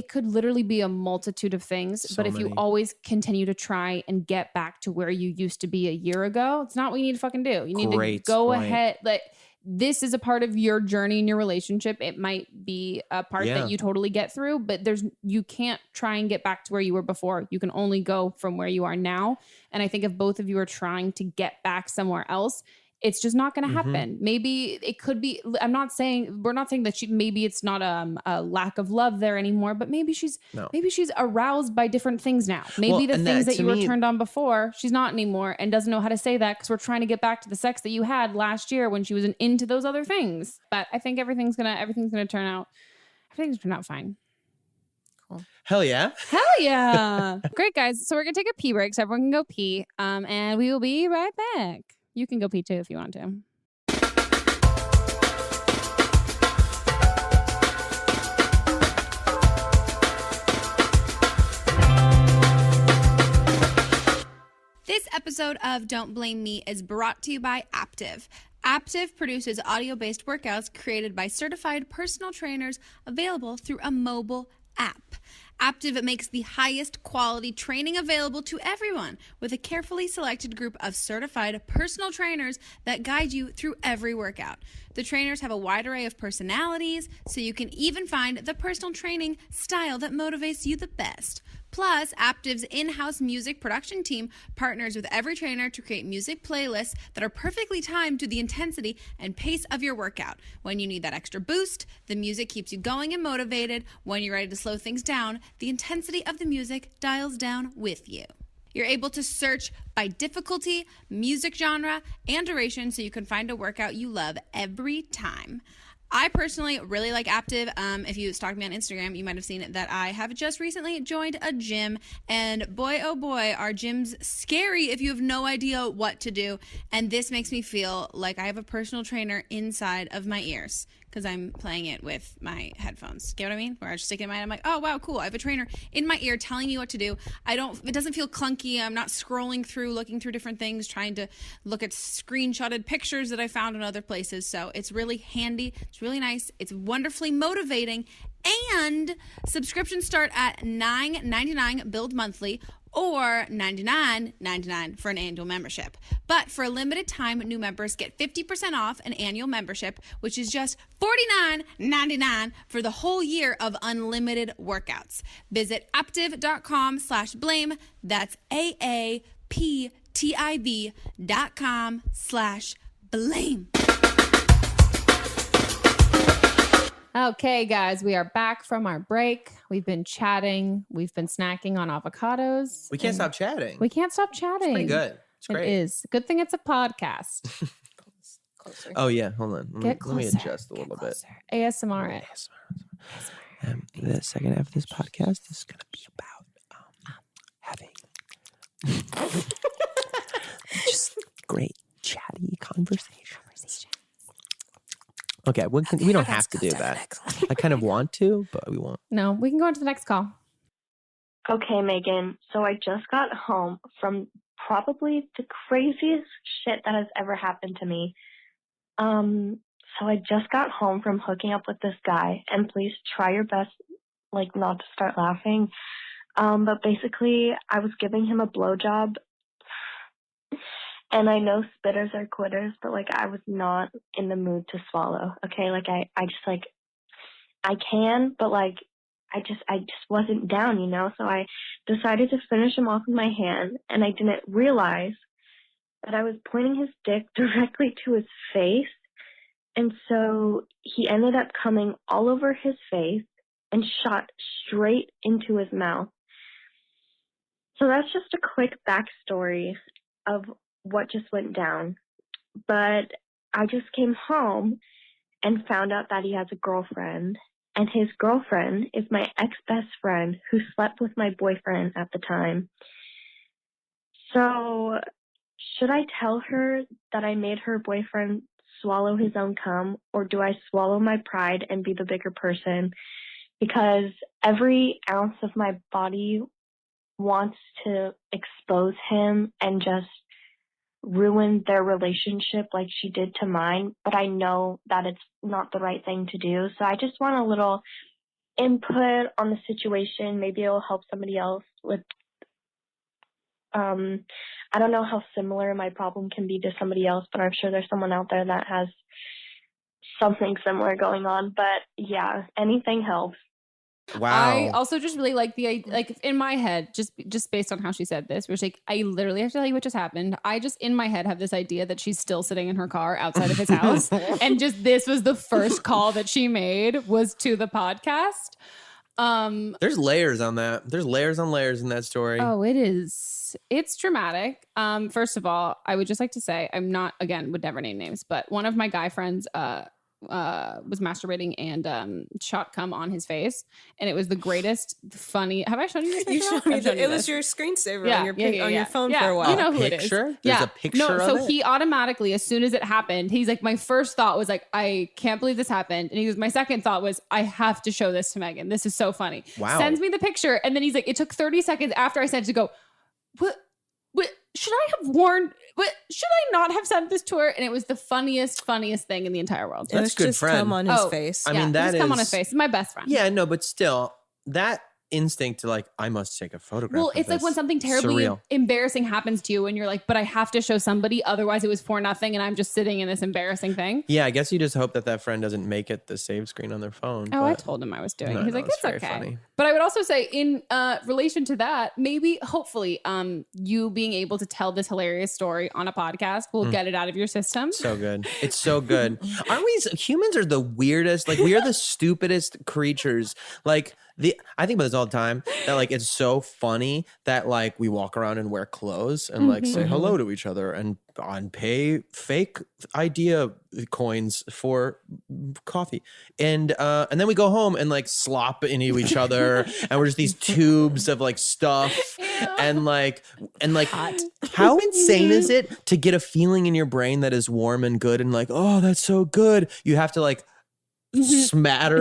could literally be a multitude of things, but if you always continue to try and get back to where you used to be a year ago, it's not what you need to fucking do. You need to go ahead. Like this is a part of your journey in your relationship. It might be a part that you totally get through, but you can't try and get back to where you were before. You can only go from where you are now. And I think if both of you are trying to get back somewhere else, It's just not going to happen. Maybe it could be, we're not saying that maybe it's not a lack of love there anymore, but maybe she's aroused by different things now. Maybe the things that you were turned on before, she's not anymore and doesn't know how to say that because we're trying to get back to the sex that you had last year when she was into those other things. But I think everything's going to turn out fine.
Cool.
Hell yeah.
Hell yeah. Great, guys. So we're going to take a pee break so everyone can go pee. And we will be right back. You can go pee too if you want to.
This episode of Don't Blame Me is brought to you by Aptiv. Aptiv produces audio-based workouts created by certified personal trainers available through a mobile app. Aptiv makes the highest quality training available to everyone with a carefully selected group of certified personal trainers that guide you through every workout. The trainers have a wide array of personalities, so you can even find the personal training style that motivates you the best. Plus, Aptiv's in-house music production team partners with every trainer to create music playlists that are perfectly timed to the intensity and pace of your workout. When you need that extra boost, the music keeps you going and motivated. When you're ready to slow things down, the intensity of the music dials down with you. You're able to search by difficulty, music genre, and duration so you can find a workout you love every time. I personally really like Aptiv. If you stalked me on Instagram, you might have seen that I have just recently joined a gym, and boy, oh boy, are gyms scary if you have no idea what to do. And this makes me feel like I have a personal trainer inside of my ears because I'm playing it with my headphones. Get what I mean? Where I just stick it in my head, I'm like, oh wow, cool. I have a trainer in my ear telling me what to do. It doesn't feel clunky. I'm not scrolling through, looking through different things, trying to look at screenshotted pictures that I found in other places. So it's really handy. It's really nice. It's wonderfully motivating. And subscriptions start at $9.99 billed monthly or $99.99 for an annual membership. But for a limited time, new members get 50% off an annual membership, which is just $49.99 for the whole year of unlimited workouts. Visit aptiv.com/blame. That's AAPTIV.com/blame.
Okay, guys, we are back from our break. We've been chatting. We've been snacking on avocados.
We can't stop chatting.
We can't stop chatting.
It's pretty good. It's great.
It is. Good thing it's a podcast.
Closer.
Oh, yeah. Hold on.
Get
Let me
closer.
adjust a little bit.
ASMR.
The second half of this podcast is going to be about having just great chatty conversation. Okay, we don't have to do that. I kind of want to, but we won't.
No, we can go on to the next call.
Okay, Megan. So I just got home from probably the craziest shit that has ever happened to me. So I just got home from hooking up with this guy, and please try your best, like, not to start laughing. But basically, I was giving him a blowjob. And I know spitters are quitters, but, like, I was not in the mood to swallow. Okay, like, I just, like, I can, but, like, I just wasn't down, you know? So I decided to finish him off with my hand, and I didn't realize that I was pointing his dick directly to his face. And so he ended up coming all over his face and shot straight into his mouth. So that's just a quick backstory of what just went down. But I just came home and found out that he has a girlfriend, and his girlfriend is my ex-best friend who slept with my boyfriend at the time. So should I tell her that I made her boyfriend swallow his own cum, or do I swallow my pride and be the bigger person? Because every ounce of my body wants to expose him and just ruin their relationship like she did to mine, but I know that it's not the right thing to do. So I just want a little input on the situation. Maybe it'll help somebody else with, I don't know how similar my problem can be to somebody else, but I'm sure there's someone out there that has something similar going on. But yeah, anything helps.
Wow.
I also just really like like in my head, just based on how she said this, which like I literally have to tell you what just happened. I just in my head have this idea that she's still sitting in her car outside of his house, and just this was the first call that she made was to the podcast.
There's layers on that. There's layers on layers in that story.
Oh, it's dramatic. First of all, I would just like to say I'm not, again, would never name names, but one of my guy friends was masturbating and shot cum on his face, and it was the greatest funny. Have I shown you this?
You
picture?
showed me
I've shown
that.
you
It was
this.
your screensaver
Yeah,
on your
yeah,
your phone
yeah.
for a while.
You know who it is.
Picture? There's
Yeah.
a picture
No, so
of it?
he automatically, as soon as it happened, he's like, my first thought was like, I can't believe this happened. And he goes, my second thought was, I have to show this to Megan. This is so funny.
Wow.
Sends me the picture. And then he's like, it took 30 seconds after I sent it to go, what should I have warned? What should I not have sent this to her? And it was the funniest thing in the entire world.
It was
good
just
friend.
cum on his face.
I mean, that
just come on
is-
his face. It's my best friend.
Yeah, no, but still, that instinct to like, I must take a photograph.
Well,
of
it's like
this.
when something terribly
Surreal.
embarrassing happens to you and you're like, but I have to show somebody, otherwise it was for nothing and I'm just sitting in this embarrassing thing.
Yeah, I guess you just hope that friend doesn't make it the save screen on their phone.
Oh, I
but-
told him I was doing
No,
it. He's
no,
like,
it's
it's
very
okay.
funny.
But I would also say in relation to that, maybe hopefully you being able to tell this hilarious story on a podcast will get it out of your system.
So good. It's so good. Aren't we? Humans are the weirdest. Like, we are the stupidest creatures. Like, I think about this all the time, that like it's so funny that like we walk around and wear clothes and like say hello to each other and pay fake idea coins for coffee, and then we go home and like slop into each other, and we're just these tubes of like stuff, and like how insane is it to get a feeling in your brain that is warm and good and like, oh, that's so good. You have to like smatter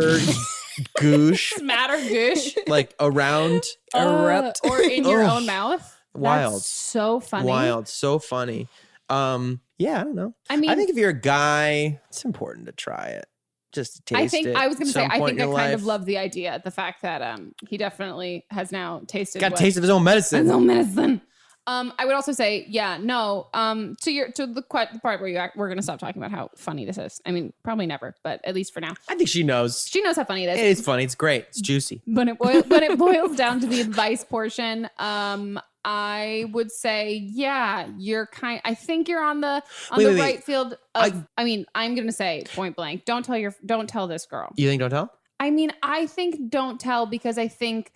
goosh
Smatter goosh.
like around
Erupt.
Or in your
Oh,
own mouth.
wild.
That's so funny.
Wild, so funny. Yeah, I don't know.
I mean,
I think if you're a guy, it's important to try it. Just to taste it.
I was going to say,
some
I
point
think I
in your
kind of
life.
love the idea, the fact that he definitely has now tasted
Got a taste of his own medicine.
his own medicine. I would also say, yeah, no. To the part where we're gonna stop talking about how funny this is. I mean, probably never, but at least for now,
I think she knows.
she knows how funny it is.
It's funny. It's great. It's juicy.
When it boils down to the advice portion, I would say, yeah, I think you're on the
Wait.
right field. I mean, I'm gonna say point blank, don't tell this girl.
You think don't tell?
I mean, I think don't tell because I think,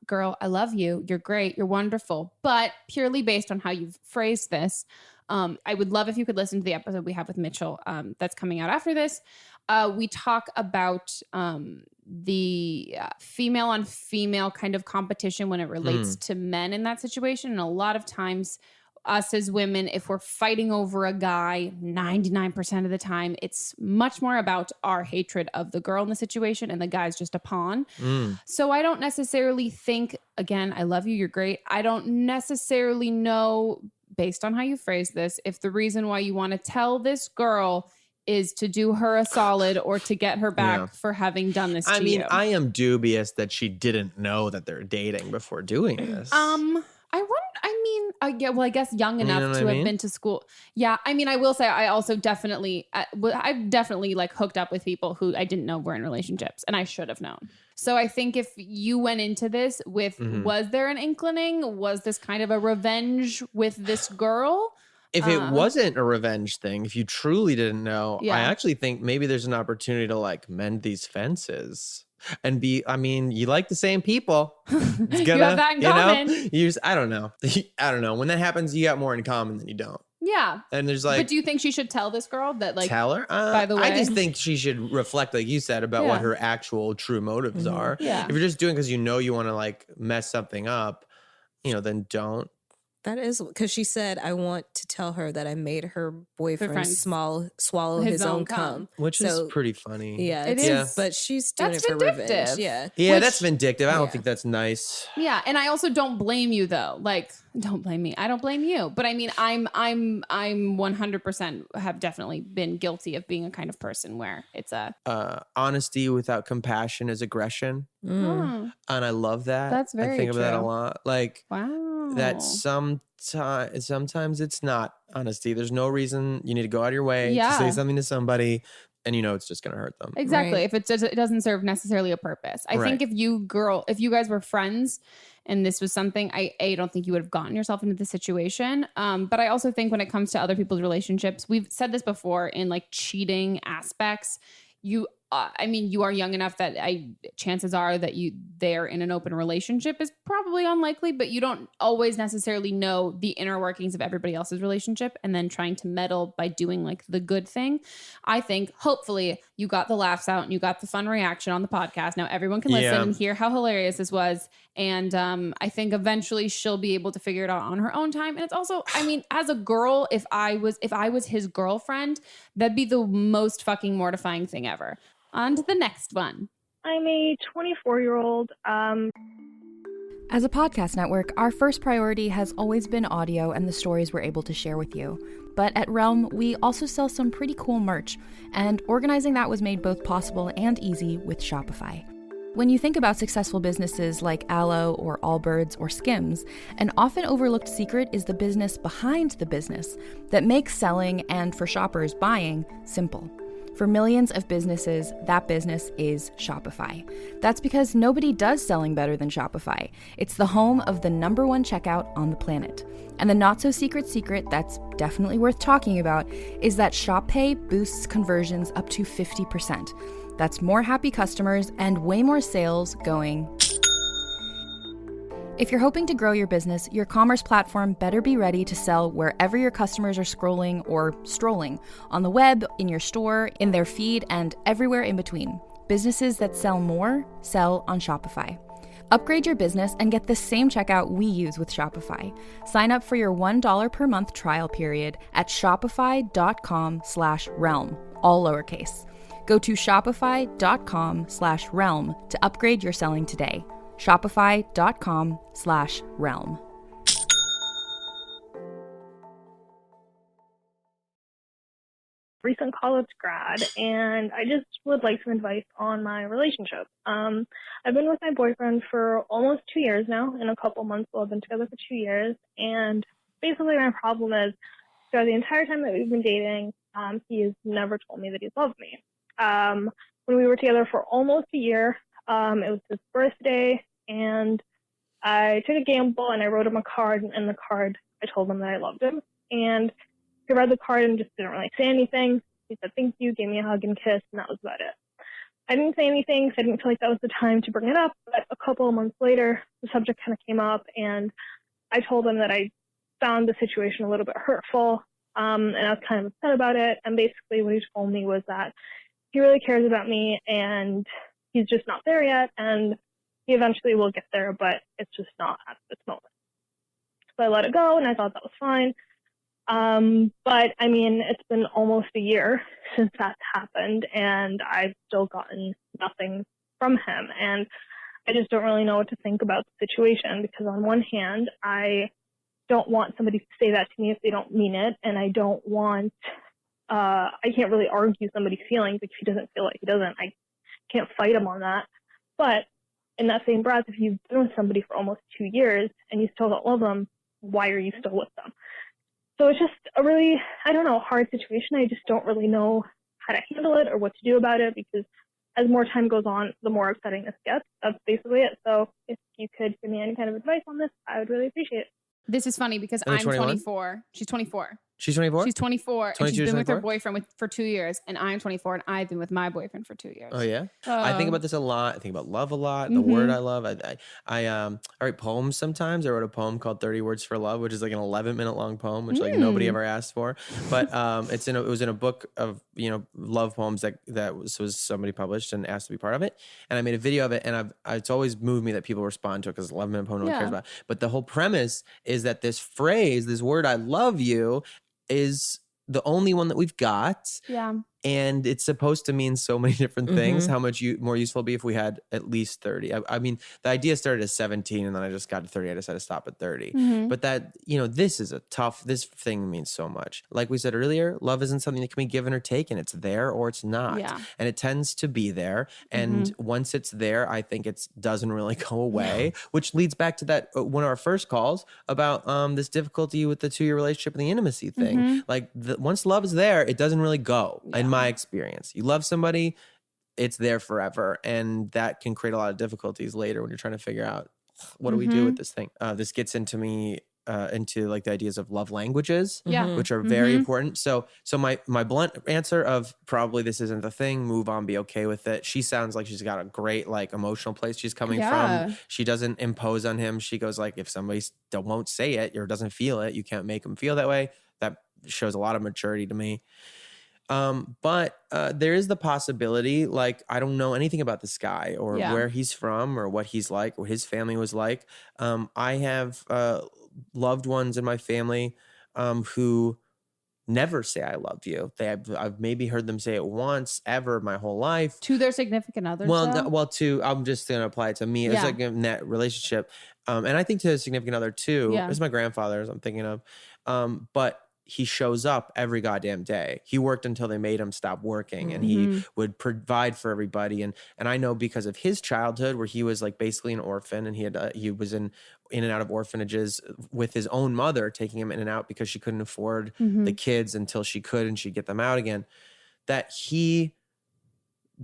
girl, I love you. You're great. You're wonderful. But purely based on how you've phrased this, I would love if you could listen to the episode we have with Mitchell that's coming out after this. We talk about the female on female kind of competition when it relates to men in that situation. And a lot of times, us as women, if we're fighting over a guy, 99% of the time, it's much more about our hatred of the girl in the situation and the guy's just a pawn. So I don't necessarily think, again, I love you, you're great. I don't necessarily know, based on how you phrase this, if the reason why you want to tell this girl is to do her a solid or to get her back for having done this to you.
I mean, I am dubious that she didn't know that they're dating before doing this.
I guess young enough
know what
to
I
have
mean?
been to school. Yeah. I mean, I will say I also definitely, I've definitely like hooked up with people who I didn't know were in relationships and I should have known. So I think if you went into this with, was there an inkling? Was this kind of a revenge with this girl?
If it wasn't a revenge thing, if you truly didn't know,
Yeah.
I actually think maybe there's an opportunity to like mend these fences and I mean, you like the same people. It's gonna,
have that in common.
I don't know. I don't know. When that happens, you got more in common than you don't.
Yeah.
And there's like,
but do you think she should tell this girl that like,
tell her?
by the way,
I just think she should reflect, like you said, about what her actual true motives are.
Yeah.
If you're just doing because you know you want to like mess something up, then don't.
That is because she said, I want to tell her that I made her boyfriend
Boyfriend
swallow his own cum.
Which is pretty funny.
Yeah,
It
it's-
is.
But she's doing
That's
it for revenge.
vindictive.
Yeah.
Yeah,
Which-
that's vindictive. I don't
Yeah.
think that's nice.
yeah. And I also don't blame you though. Like, don't blame me. I don't blame you. But I mean, I'm 100% have definitely been guilty of being a kind of person where it's a,
Honesty without compassion is aggression.
oh,
And I love that.
That's
I
very
think of that a
true.
lot. Like
wow.
that sometimes it's not honesty. There's no reason you need to go out of your way to
Yeah.
say something to somebody and you know it's just going to hurt them.
Exactly.
Right.
If it doesn't serve necessarily a purpose. I think if you guys were friends and this was something, I don't think you would have gotten yourself into the situation. But I also think when it comes to other people's relationships, we've said this before in like cheating aspects, you are young enough that chances are that they're in an open relationship is probably unlikely, but you don't always necessarily know the inner workings of everybody else's relationship and then trying to meddle by doing like the good thing. I think hopefully you got the laughs out and you got the fun reaction on the podcast. Now everyone can listen and hear how hilarious this was. And I think eventually she'll be able to figure it out on her own time. And it's also, I mean, as a girl, if I was his girlfriend, that'd be the most fucking mortifying thing ever. On to the next one.
I'm a 24-year-old.
As a podcast network, our first priority has always been audio and the stories we're able to share with you. But at Realm, we also sell some pretty cool merch, and organizing that was made both possible and easy with Shopify. When you think about successful businesses like Aloe or Allbirds or Skims, an often overlooked secret is the business behind the business that makes selling and, for shoppers, buying simple. For millions of businesses, that business is Shopify. That's because nobody does selling better than Shopify. It's the home of the #1 checkout on the planet. And the not-so-secret secret that's definitely worth talking about is that Shop Pay boosts conversions up to 50%. That's more happy customers and way more sales going. If you're hoping to grow your business, your commerce platform better be ready to sell wherever your customers are scrolling or strolling, on the web, in your store, in their feed, and everywhere in between. Businesses that sell more, sell on Shopify. Upgrade your business and get the same checkout we use with Shopify. Sign up for your $1 per month trial period at shopify.com/realm, all lowercase. Go to shopify.com/realm to upgrade your selling today. Shopify.com/realm.
Recent college grad, and I just would like some advice on my relationship. I've been with my boyfriend for almost 2 years now. In a couple months, we'll have been together for 2 years. And basically my problem is, throughout the entire time that we've been dating, he has never told me that he loved me. When we were together for almost a year, it was his birthday, and I took a gamble and I wrote him a card, and in the card I told him that I loved him. And he read the card and just didn't really say anything. He said thank you, gave me a hug and kiss, and that was about it. I didn't say anything because I didn't feel like that was the time to bring it up, but a couple of months later, the subject kind of came up, and I told him that I found the situation a little bit hurtful, and I was kind of upset about it. And basically what he told me was that he really cares about me, and he's just not there yet, and he eventually will get there, but it's just not at this moment. So I let it go, and I thought that was fine. But I mean, it's been almost a year since that's happened, and I've still gotten nothing from him. And I just don't really know what to think about the situation, because on one hand, I don't want somebody to say that to me if they don't mean it, and I don't want, I can't really argue somebody's feelings. If he doesn't feel like he doesn't, I can't fight him on that. But in that same breath, if you've been with somebody for almost 2 years and you still don't love them, why are you still with them? So it's just a really, I don't know, hard situation. I just don't really know how to handle it or what to do about it, because as more time goes on, the more upsetting this gets. That's basically it. So if you could give me any kind of advice on this, I would really appreciate it.
This is funny because I'm 24. She's 24.
She's 24?
She's 24. And she's been with her
24?
boyfriend for 2 years. And I'm 24 and I've been with my boyfriend for 2 years.
Oh, yeah? I think about this a lot. I think about love a lot. The
Mhm.
word I love. I write poems sometimes. I wrote a poem called 30 Words for Love, which is like an 11-minute long poem, which like nobody ever asked for. But it was in a book of, love poems that was somebody published and asked to be part of it. And I made a video of it. And it's always moved me that people respond to it, because it's an 11-minute poem no one cares about. But the whole premise is that this phrase, this word, I love you, is the only one that we've got.
Yeah.
And it's supposed to mean so many different things. How much more useful it'd be if we had at least 30. I mean, the idea started at 17 and then I just got to 30. I decided to stop at 30. But that, this thing means so much. Like we said earlier, love isn't something that can be given or taken. It's there or it's not.
Yeah.
And it tends to be there. And once it's there, I think it doesn't really go away, which leads back to that one of our first calls about this difficulty with the 2-year relationship and the intimacy thing. Like once love is there, it doesn't really go. And in my experience. You love somebody, it's there forever. And that can create a lot of difficulties later when you're trying to figure out, what do we do with this thing? This gets into into like the ideas of love languages, which are very important. So my blunt answer of probably this isn't the thing, move on, be okay with it. She sounds like she's got a great like emotional place she's coming from. She doesn't impose on him. She goes like, if somebody won't say it or doesn't feel it, you can't make them feel that way. That shows a lot of maturity to me. But there is the possibility, like, I don't know anything about this guy or where he's from or what he's like, what his family was like. I have loved ones in my family who never say I love you. I've maybe heard them say it once ever my whole life.
To their significant others?
I'm just going to apply it to me. It's like a net relationship. And I think to a significant other too. It's my grandfather's I'm thinking of. But he shows up every goddamn day. He worked until they made him stop working, and he would provide for everybody. And I know because of his childhood, where he was like basically an orphan, and he was in and out of orphanages with his own mother, taking him in and out because she couldn't afford the kids until she could, and she'd get them out again. That he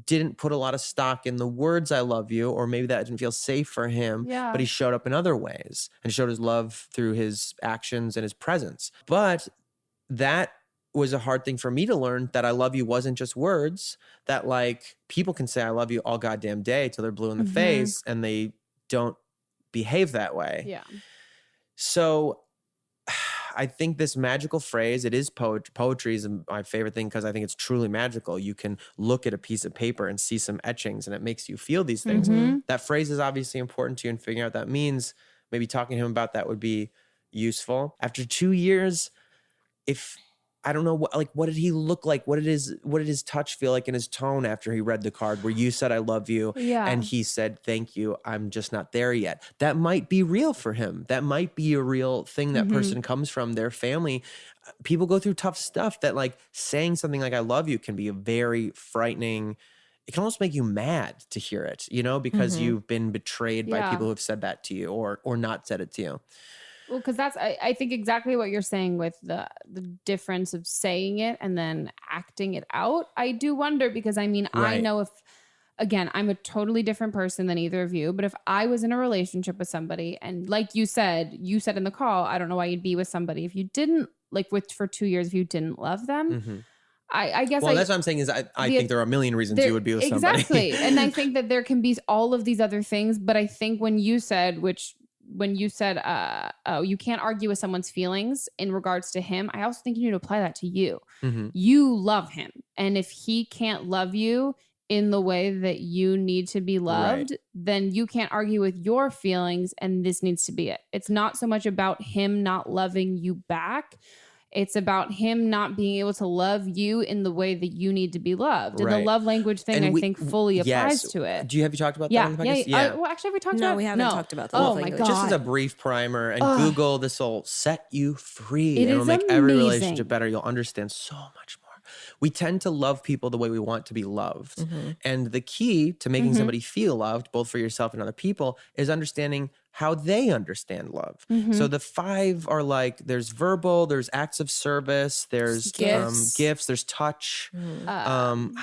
didn't put a lot of stock in the words "I love you," or maybe that didn't feel safe for him. But he showed up in other ways and showed his love through his actions and his presence. But that was a hard thing for me to learn, that I love you wasn't just words, that like people can say I love you all goddamn day till they're blue in the face and they don't behave that way.
Yeah.
So I think this magical phrase, it is poetry is my favorite thing because I think it's truly magical. You can look at a piece of paper and see some etchings and it makes you feel these things. That phrase is obviously important to you, and figuring out what that means, maybe talking to him about that would be useful. After 2 years, if I don't know what did he look like? What did his touch feel like in his tone after he read the card where you said I love you and he said thank you, I'm just not there yet? That might be real for him. That might be a real thing that person comes from, their family. People go through tough stuff that like saying something like I love you can be a very frightening. It can almost make you mad to hear it, because you've been betrayed by people who have said that to you or not said it to you.
Well, because that's, I think exactly what you're saying with the difference of saying it and then acting it out. I do wonder because, I mean, I know if, again, I'm a totally different person than either of you, but if I was in a relationship with somebody and like you said in the call, I don't know why you'd be with somebody if you didn't, like for 2 years, if you didn't love them. I guess.
Well, that's what I'm saying is I think there are a million reasons you would be with somebody.
Exactly. And I think that there can be all of these other things, but I think when you said, you can't argue with someone's feelings in regards to him, I also think you need to apply that to you. You love him. And if he can't love you in the way that you need to be loved, then you can't argue with your feelings, and this needs to be it. It's not so much about him not loving you back. It's about him not being able to love you in the way that you need to be loved. And the love language thing, I think, fully applies to it.
Have you talked about that on the podcast?
Well, actually, have we talked about it?
No, we haven't talked about the love language.
God.
Just as a brief primer, and Google, this will set you free.
It
It'll
is
make every
amazing.
relationship better. You'll understand so much more. We tend to love people the way we want to be loved. And the key to making somebody feel loved, both for yourself and other people, is understanding how they understand love. So the 5 are like, there's verbal, there's acts of service, there's gifts, there's touch. I'm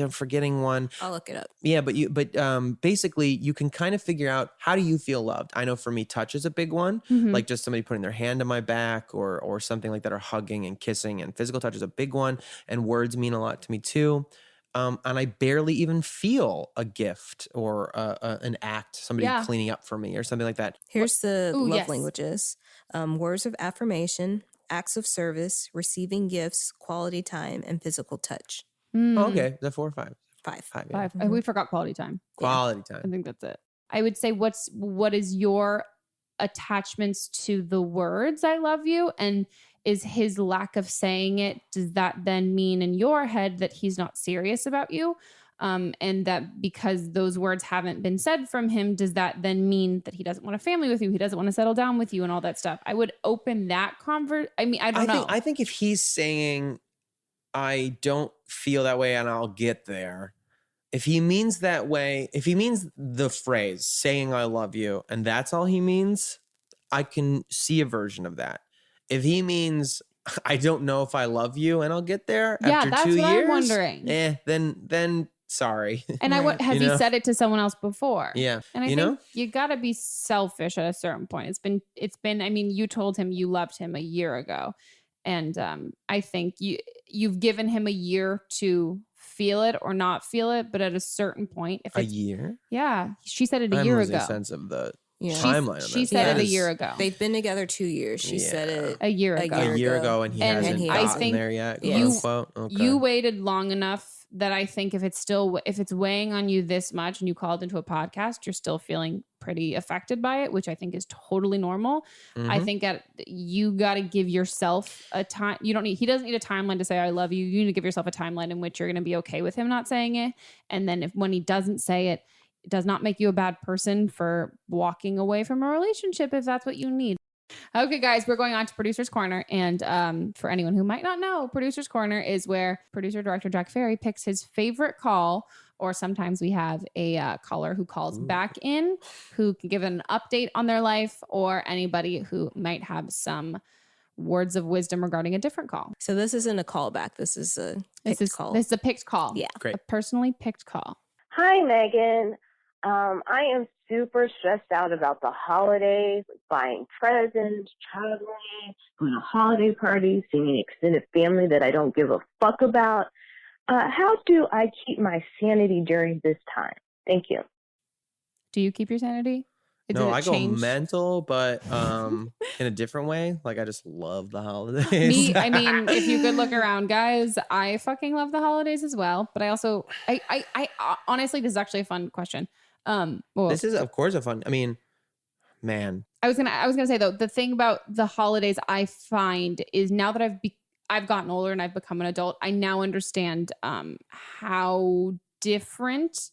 forgetting one.
I'll look it up.
Yeah, but basically you can kind of figure out, how do you feel loved? I know for me, touch is a big one. Like just somebody putting their hand on my back or something like that, or hugging and kissing, and physical touch is a big one. And words mean a lot to me too. And I barely even feel a gift or an act, somebody cleaning up for me or something like that.
Here's the love languages. Words of affirmation, acts of service, receiving gifts, quality time, and physical touch.
Oh, okay. Is that 4 or 5?
5.
5. We forgot quality time.
Quality time.
I think that's it. I would say what is your attachments to the words I love you, and is his lack of saying it, does that then mean in your head that he's not serious about you? And that because those words haven't been said from him, does that then mean that he doesn't want a family with you? He doesn't want to settle down with you and all that stuff? I would open that I don't know.
I think if he's saying, I don't feel that way and I'll get there, if he means that way, if he means the phrase saying I love you and that's all he means, I can see a version of that. If he means I don't know if I love you and I'll get there
Yeah,
after
that's
2
what
years.
I'm wondering.
Then sorry.
And have you said it to someone else before?
Yeah.
And I think you got to be selfish at a certain point. It's been, I mean, you told him you loved him a year ago. And I think you've given him a year to feel it or not feel it. But at a certain point, if
a
it's
year?
Yeah. She said it a
I'm
year
losing
ago.
sense of the
Yeah.
timeline.
She said it a year ago.
They've been together 2 years. She said it
a year ago.
A year ago, and he hasn't gotten there yet. Quote unquote. Okay.
You waited long enough that I think if it's weighing on you this much and you called into a podcast, you're still feeling pretty affected by it, which I think is totally normal. I think you got to give yourself a time. He doesn't need a timeline to say I love you. You need to give yourself a timeline in which you're going to be okay with him not saying it. And then when he doesn't say it, it does not make you a bad person for walking away from a relationship if that's what you need. Okay, guys, we're going on to Producer's Corner. And for anyone who might not know, Producer's Corner is where producer-director Jack Ferry picks his favorite call, or sometimes we have a caller who calls back in, who can give an update on their life, or anybody who might have some words of wisdom regarding a different call.
So this isn't a callback. This is a picked call.
This is a picked call.
Yeah.
Great. A personally picked call.
Hi, Megan. I am super stressed out about the holidays, buying presents, traveling, going to holiday parties, seeing extended family that I don't give a fuck about. How do I keep my sanity during this time? Thank you.
Do you keep your sanity?
No, I go mental, but in a different way. Like, I just love the holidays.
I mean, if you could look around, guys, I fucking love the holidays as well. But I also, I honestly, this is actually a fun question.
This is, of course, a fun. I mean, man.
I was gonna say though, the thing about the holidays I find is now that I've gotten older and I've become an adult, I now understand how different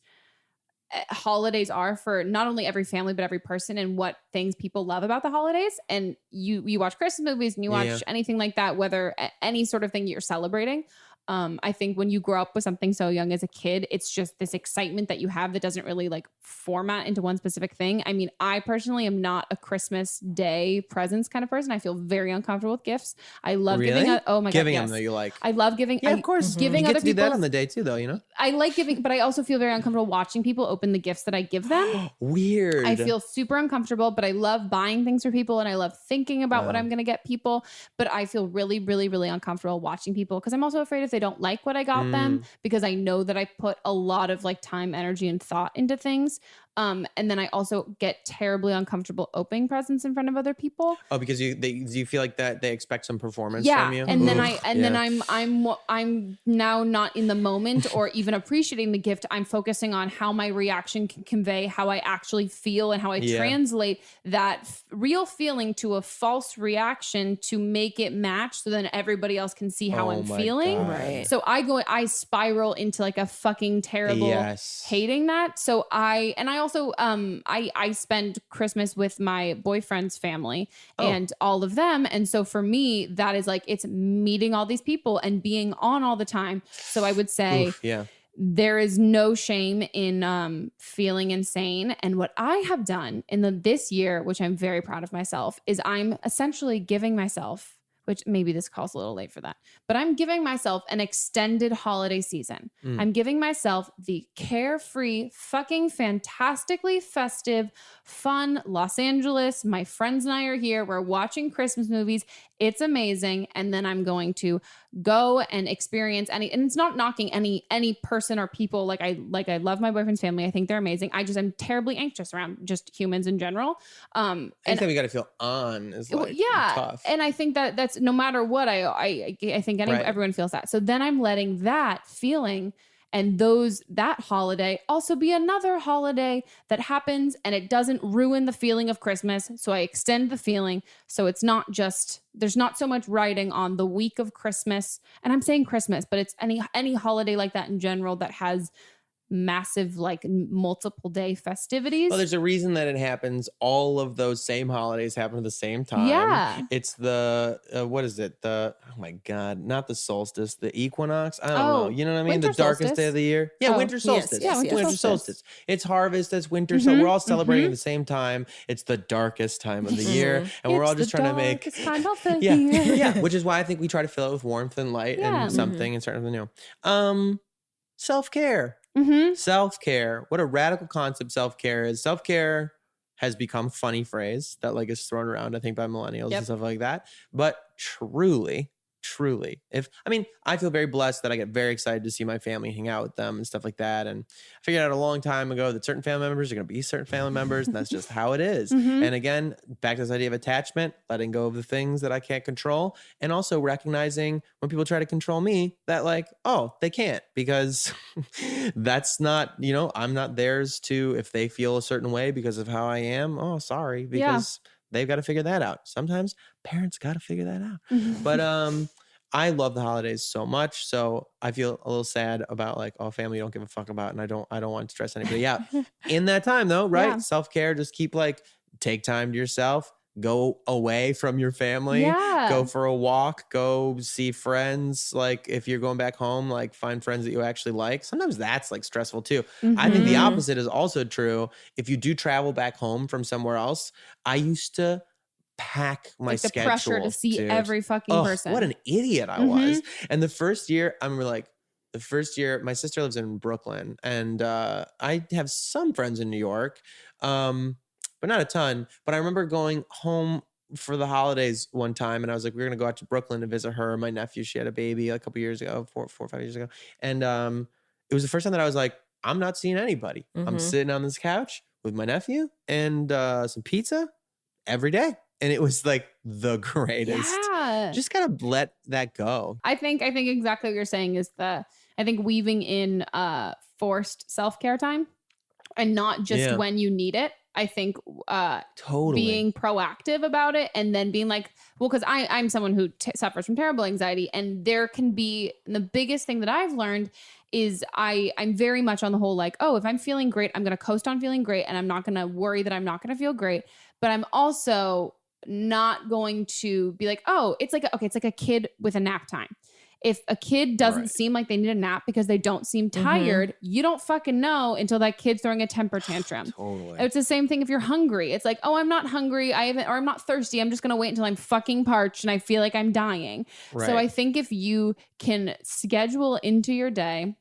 holidays are for not only every family but every person, and what things people love about the holidays. And you watch Christmas movies and you watch anything like that, whether any sort of thing you're celebrating. I think when you grow up with something so young as a kid, it's just this excitement that you have that doesn't really like format into one specific thing. I mean, I personally am not a Christmas Day presents kind of person. I feel very uncomfortable with gifts. I love giving. Oh my
giving
god,
them
yes.
that you like.
I love giving.
Yeah, of course.
Giving
you get
other
to do
people
that on the day too, though. You know.
I like giving, but I also feel very uncomfortable watching people open the gifts that I give them.
Weird.
I feel super uncomfortable, but I love buying things for people and I love thinking about what I'm going to get people. But I feel really, really, really uncomfortable watching people because I'm also afraid if they don't like what I got them, because I know that I put a lot of like time, energy, and thought into things. And then I also get terribly uncomfortable opening presents in front of other people.
Oh, because you feel like that they expect some performance from you.
And then I'm now not in the moment or even appreciating the gift. I'm focusing on how my reaction can convey how I actually feel and how I translate that real feeling to a false reaction to make it match, so then everybody else can see how I'm feeling.
Right.
So I spiral into like a fucking terrible hating that. So I also I spend Christmas with my boyfriend's family and all of them. And so for me, that is like, it's meeting all these people and being on all the time. So I would say there is no shame in feeling insane. And what I have done in this year, which I'm very proud of myself, is I'm essentially giving myself, which maybe this calls a little late for that, but I'm giving myself an extended holiday season. I'm giving myself the carefree, fucking fantastically festive, fun Los Angeles. My friends and I are here. We're watching Christmas movies. It's amazing. And then I'm going to go and experience and it's not knocking any person or people. Like I love my boyfriend's family. I think they're amazing. I just am terribly anxious around just humans in general.
Anything we got to feel on is like tough.
And I think that's no matter what, I think everyone feels that. So then I'm letting that feeling and that holiday also be another holiday that happens, and it doesn't ruin the feeling of Christmas. So I extend the feeling. So it's not just, there's not so much riding on the week of Christmas. And I'm saying Christmas, but it's any holiday like that in general that has massive, like multiple day festivities.
Well, there's a reason that it happens. All of those same holidays happen at the same time.
Yeah.
It's the, what is it? Oh my God, not the solstice, the equinox. I don't know. You know what I mean? The darkest day of the year. Yeah, winter solstice. Winter solstice. It's harvest. It's winter. So we're all celebrating at the same time. It's the darkest time of the year. And we're all just trying to make.
Time of the
yeah.
year.
Yeah. Which is why I think we try to fill it with warmth and light and something and something new. Self-care. Self-care. What a radical concept self-care is. Self-care has become a funny phrase that like is thrown around, I think, by millennials and stuff like that. But truly, I feel very blessed that I get very excited to see my family, hang out with them and stuff like that. And I figured out a long time ago that certain family members are going to be certain family members, and that's just how it is. And again, back to this idea of attachment, letting go of the things that I can't control, and also recognizing when people try to control me that like, oh, they can't, because that's not, I'm not theirs to, if they feel a certain way because of how I am, oh, sorry, because they've got to figure that out. Sometimes parents got to figure that out. But I love the holidays so much. So I feel a little sad about like, oh, family you don't give a fuck about. And I don't want to stress anybody out. In that time though, right? Yeah. Self-care, just keep like, take time to yourself. Go away from your family. Go for a walk. Go see friends. Like if you're going back home, like find friends that you actually like. Sometimes that's like stressful too. I think the opposite is also true. If you do travel back home from somewhere else, I used to pack my
like the
schedule.
Pressure to see every fucking person.
What an idiot I was. And the first year, my sister lives in Brooklyn, and I have some friends in New York. But not a ton. But I remember going home for the holidays one time, and I was like, we're going to go out to Brooklyn to visit her. My nephew, she had a baby a couple years ago, 4 or 5 years ago. And it was the first time that I was like, I'm not seeing anybody. I'm sitting on this couch with my nephew and some pizza every day. And it was like the greatest.
Yeah.
Just kind of let that go.
I think exactly what you're saying is I think weaving in forced self-care time and not just when you need it. I think
totally
being proactive about it and then being like, well, because I'm someone who suffers from terrible anxiety, and there can be, and the biggest thing that I've learned is I'm very much on the whole like, oh, if I'm feeling great, I'm going to coast on feeling great, and I'm not going to worry that I'm not going to feel great. But I'm also not going to be like, oh, it's like a kid with a nap time. If a kid doesn't seem like they need a nap because they don't seem tired, you don't fucking know until that kid's throwing a temper tantrum.
Totally.
It's the same thing if you're hungry. It's like, oh, I'm not hungry. or I'm not thirsty. I'm just going to wait until I'm fucking parched and I feel like I'm dying.
Right.
So I think if you can schedule into your day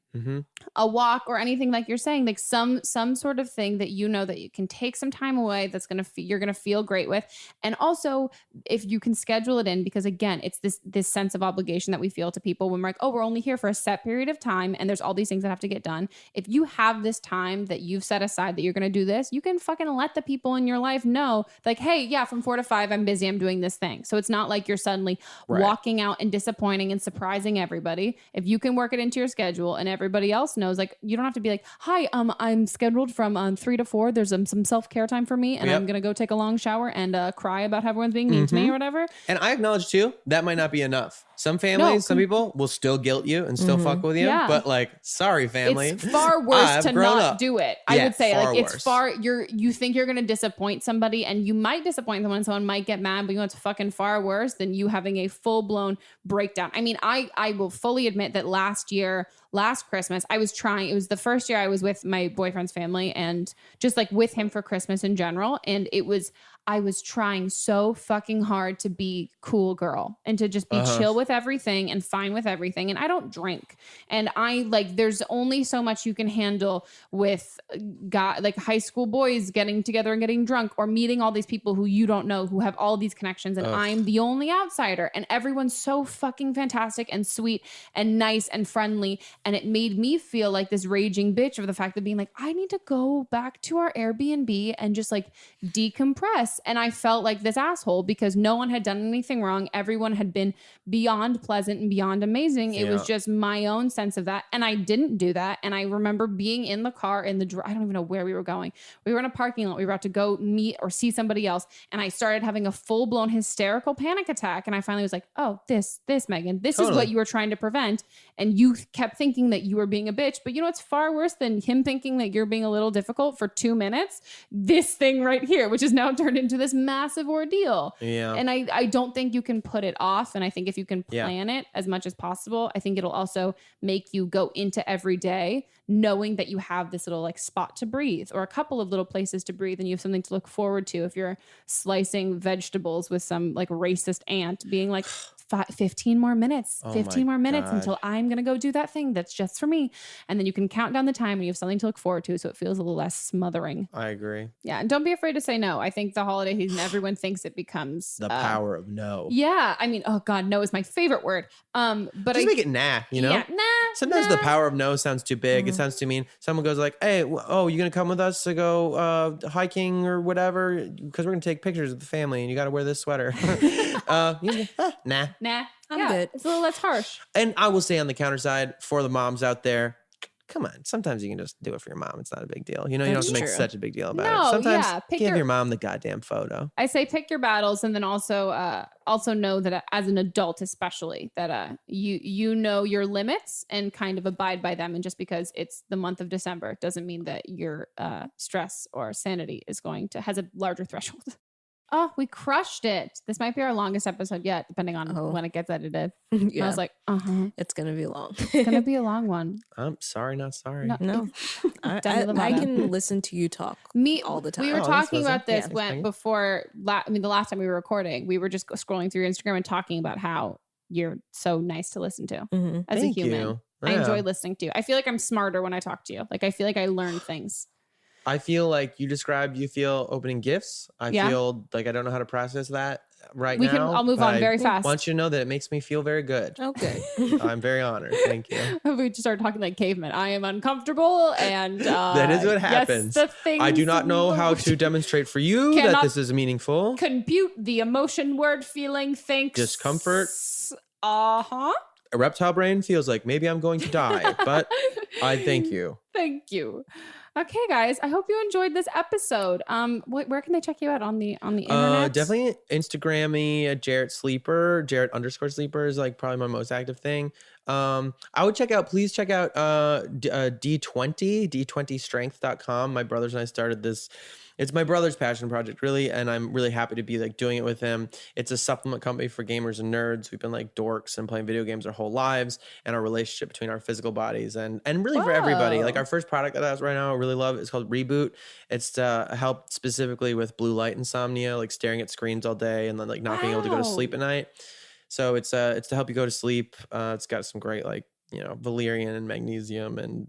a walk or anything like you're saying, like some sort of thing that you know that you can take some time away that's you're gonna feel great with. And also if you can schedule it in, because again, it's this sense of obligation that we feel to people when we're like, oh, we're only here for a set period of time and there's all these things that have to get done. If you have this time that you've set aside that you're gonna do this, you can fucking let the people in your life know like, hey, yeah, from 4 to 5 I'm busy, I'm doing this thing. So it's not like you're suddenly walking out and disappointing and surprising everybody. If you can work it into your schedule and everybody else knows, like, you don't have to be like, hi, I'm scheduled from 3 to 4. There's some self-care time for me, and I'm gonna go take a long shower and cry about how everyone's being mean to me or whatever.
And I acknowledge too, that might not be enough. Some families, some people will still guilt you and still fuck with you. Yeah. But like, sorry, family.
It's far worse to not do it. I would say like
worse.
It's far, you think you're going to disappoint somebody and you might disappoint someone. Someone might get mad, but you know, it's fucking far worse than you having a full blown breakdown. I mean, I will fully admit that last Christmas, I was trying, it was the first year I was with my boyfriend's family and just like with him for Christmas in general. And I was trying so fucking hard to be cool girl and to just be chill with everything and fine with everything. And I don't drink. And there's only so much you can handle with high school boys getting together and getting drunk or meeting all these people who you don't know, who have all these connections. And I'm the only outsider and everyone's so fucking fantastic and sweet and nice and friendly. And it made me feel like this raging bitch of the fact of being like, I need to go back to our Airbnb and just like decompress Yes. And I felt like this asshole because no one had done anything wrong. Everyone had been beyond pleasant and beyond amazing. It was just my own sense of that. And I didn't do that. And I remember being in the car I don't even know where we were going. We were in a parking lot. We were about to go meet or see somebody else. And I started having a full-blown hysterical panic attack. And I finally was like, oh, this, Megan, this is what you were trying to prevent. And you kept thinking that you were being a bitch. But you know, it's far worse than him thinking that you're being a little difficult for 2 minutes. This thing right here, which is now turned into this massive ordeal.
Yeah.
And I don't think you can put it off. And I think if you can plan it as much as possible, I think it'll also make you go into every day knowing that you have this little like spot to breathe or a couple of little places to breathe and you have something to look forward to. If you're slicing vegetables with some like racist aunt being like 15 more minutes, 15 more minutes until I'm going to go do that thing that's just for me. And then you can count down the time and you have something to look forward to. So it feels a little less smothering.
I agree.
Yeah. And don't be afraid to say no. I think the holiday season, everyone thinks it becomes
the power of no.
Yeah. I mean, oh God, no is my favorite word. But
just make it nah, you know?
Yeah, nah.
Sometimes the power of no sounds too big. It sounds too mean. Someone goes like, hey, you're going to come with us to go hiking or whatever? Because we're going to take pictures of the family and you got to wear this sweater. Nah.
I'm good. It's a little less harsh.
And I will say on the counter side for the moms out there, come on. Sometimes you can just do it for your mom. It's not a big deal. You know, you don't have to make such a big deal about it. Sometimes give your mom the goddamn photo.
I say pick your battles, and then also know that as an adult, especially that you know your limits and kind of abide by them. And just because it's the month of December doesn't mean that your stress or sanity has a larger threshold. Oh, we crushed it. This might be our longest episode yet, depending on when it gets edited. Yeah. I was like,
it's going to be long.
It's going to be a long one.
I'm sorry, not sorry.
No. I can listen to you talk all the time.
We were talking about this before, the last time we were recording, we were just scrolling through Instagram and talking about how you're so nice to listen to as a human.
You.
I enjoy listening to you. I feel like I'm smarter when I talk to you. Like, I feel like I learn things.
I feel like you feel opening gifts. I feel like I don't know how to process that now.
I'll move on very fast.
I want you to know that it makes me feel very good.
Okay.
I'm very honored. Thank you.
We just started talking like cavemen. I am uncomfortable and
that is what happens.
Yes,
I do not know how to demonstrate for you that this is meaningful.
Compute the emotion, word, feeling, thinks.
Discomfort.
A
reptile brain feels like maybe I'm going to die, but I thank you.
Thank you. Okay, guys, I hope you enjoyed this episode. Where can they check you out on the internet?
Definitely Instagram me at Jarrett Sleeper. Jarrett_Sleeper is like probably my most active thing. I would please check out D20strength.com. My brothers and I started this. It's my brother's passion project, really, and I'm really happy to be like doing it with him. It's a supplement company for gamers and nerds. We've been like dorks and playing video games our whole lives, and our relationship between our physical bodies and really for everybody. Like our first product that I have right now, I really love. It's called Reboot. It's to help specifically with blue light insomnia, like staring at screens all day and then like not being able to go to sleep at night. So it's to help you go to sleep. It's got some great valerian and magnesium and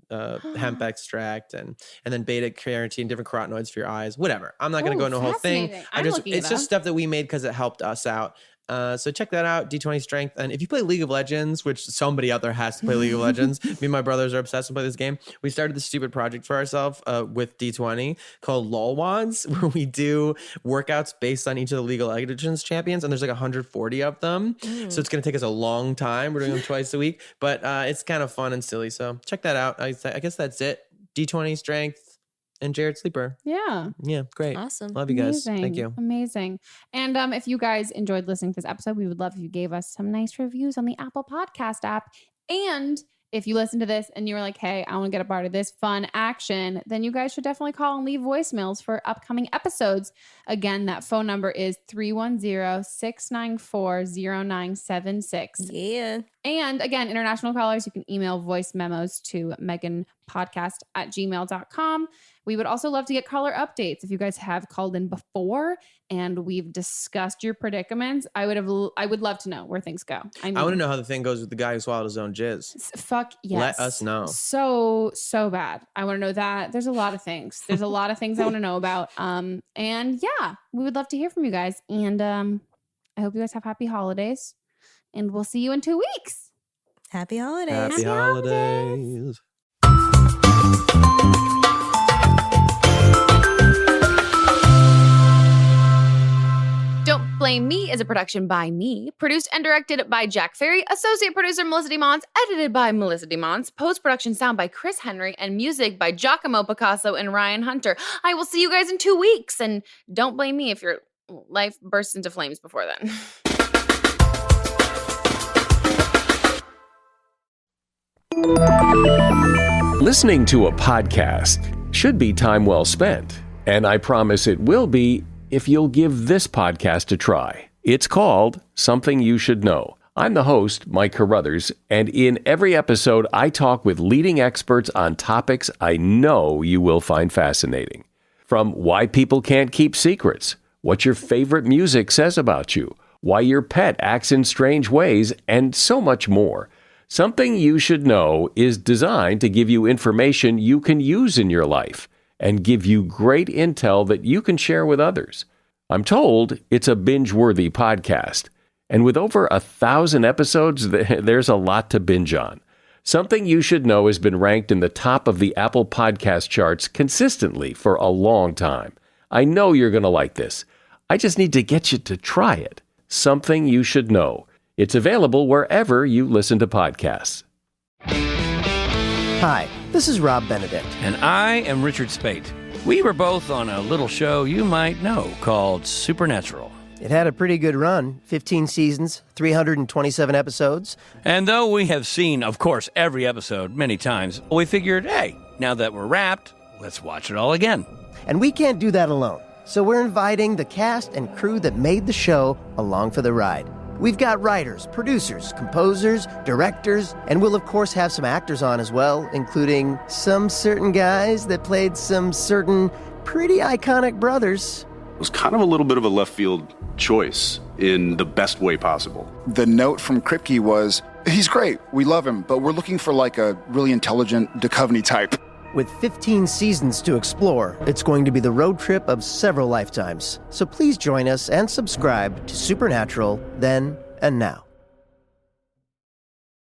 hemp extract and then beta carotene, different carotenoids for your eyes, whatever. I'm not going to go into a whole thing. It's just stuff that we made because it helped us out. So check that out, D20 Strength. And if you play League of Legends, which somebody out there has to play League of Legends, me and my brothers are obsessed with playing this game. We started this stupid project for ourselves with D20 called LOLWADs, where we do workouts based on each of the League of Legends champions. And there's like 140 of them. So it's going to take us a long time. We're doing them twice a week, but it's kind of fun and silly. So check that out. I guess that's it. D20 Strength. And Jarrett Sleeper.
Yeah.
Yeah. Great.
Awesome.
Love you guys. Thank you.
Amazing. And if you guys enjoyed listening to this episode, we would love if you gave us some nice reviews on the Apple Podcast app. And if you listen to this and you're like, hey, I want to get a part of this fun action, then you guys should definitely call and leave voicemails for upcoming episodes. Again, that phone number is 310-694-0976.
Yeah.
And again, international callers, you can email voice memos to meganpodcast@gmail.com. We would also love to get caller updates. If you guys have called in before and we've discussed your predicaments, I would love to know where things go. I
want to know how the thing goes with the guy who swallowed his own jizz.
Fuck yes.
Let us know.
So bad. I want to know that. There's a lot of things. I want to know about. And yeah, we would love to hear from you guys. And I hope you guys have happy holidays. And we'll see you in 2 weeks.
Happy holidays.
Happy holidays.
Blame Me is a production by me, produced and directed by Jack Ferry, associate producer Melissa DeMons, edited by Melissa DeMons, post-production sound by Chris Henry, and music by Giacomo Picasso and Ryan Hunter. I will see you guys in 2 weeks, and don't blame me if your life bursts into flames before then.
Listening to a podcast should be time well spent, and I promise it will be if you'll give this podcast a try. It's called Something You Should Know. I'm the host, Mike Carruthers, and in every episode, I talk with leading experts on topics I know you will find fascinating. From why people can't keep secrets, what your favorite music says about you, why your pet acts in strange ways, and so much more. Something You Should Know is designed to give you information you can use in your life and give you great intel that you can share with others. I'm told it's a binge-worthy podcast, and with over 1,000 episodes, there's a lot to binge on. Something You Should Know has been ranked in the top of the Apple Podcast charts consistently for a long time. I know you're going to like this. I just need to get you to try it. Something You Should Know. It's available wherever you listen to podcasts.
Hi, this is Rob Benedict.
And I am Richard Spate. We were both on a little show you might know called Supernatural.
It had a pretty good run, 15 seasons, 327 episodes.
And though we have seen, of course, every episode many times, we figured, hey, now that we're wrapped, let's watch it all again.
And we can't do that alone. So we're inviting the cast and crew that made the show along for the ride. We've got writers, producers, composers, directors, and we'll of course have some actors on as well, including some certain guys that played some certain pretty iconic brothers.
It was kind of a little bit of a left field choice in the best way possible.
The note from Kripke was, he's great, we love him, but we're looking for like a really intelligent Duchovny type.
With 15 seasons to explore, it's going to be the road trip of several lifetimes. So please join us and subscribe to Supernatural then and now.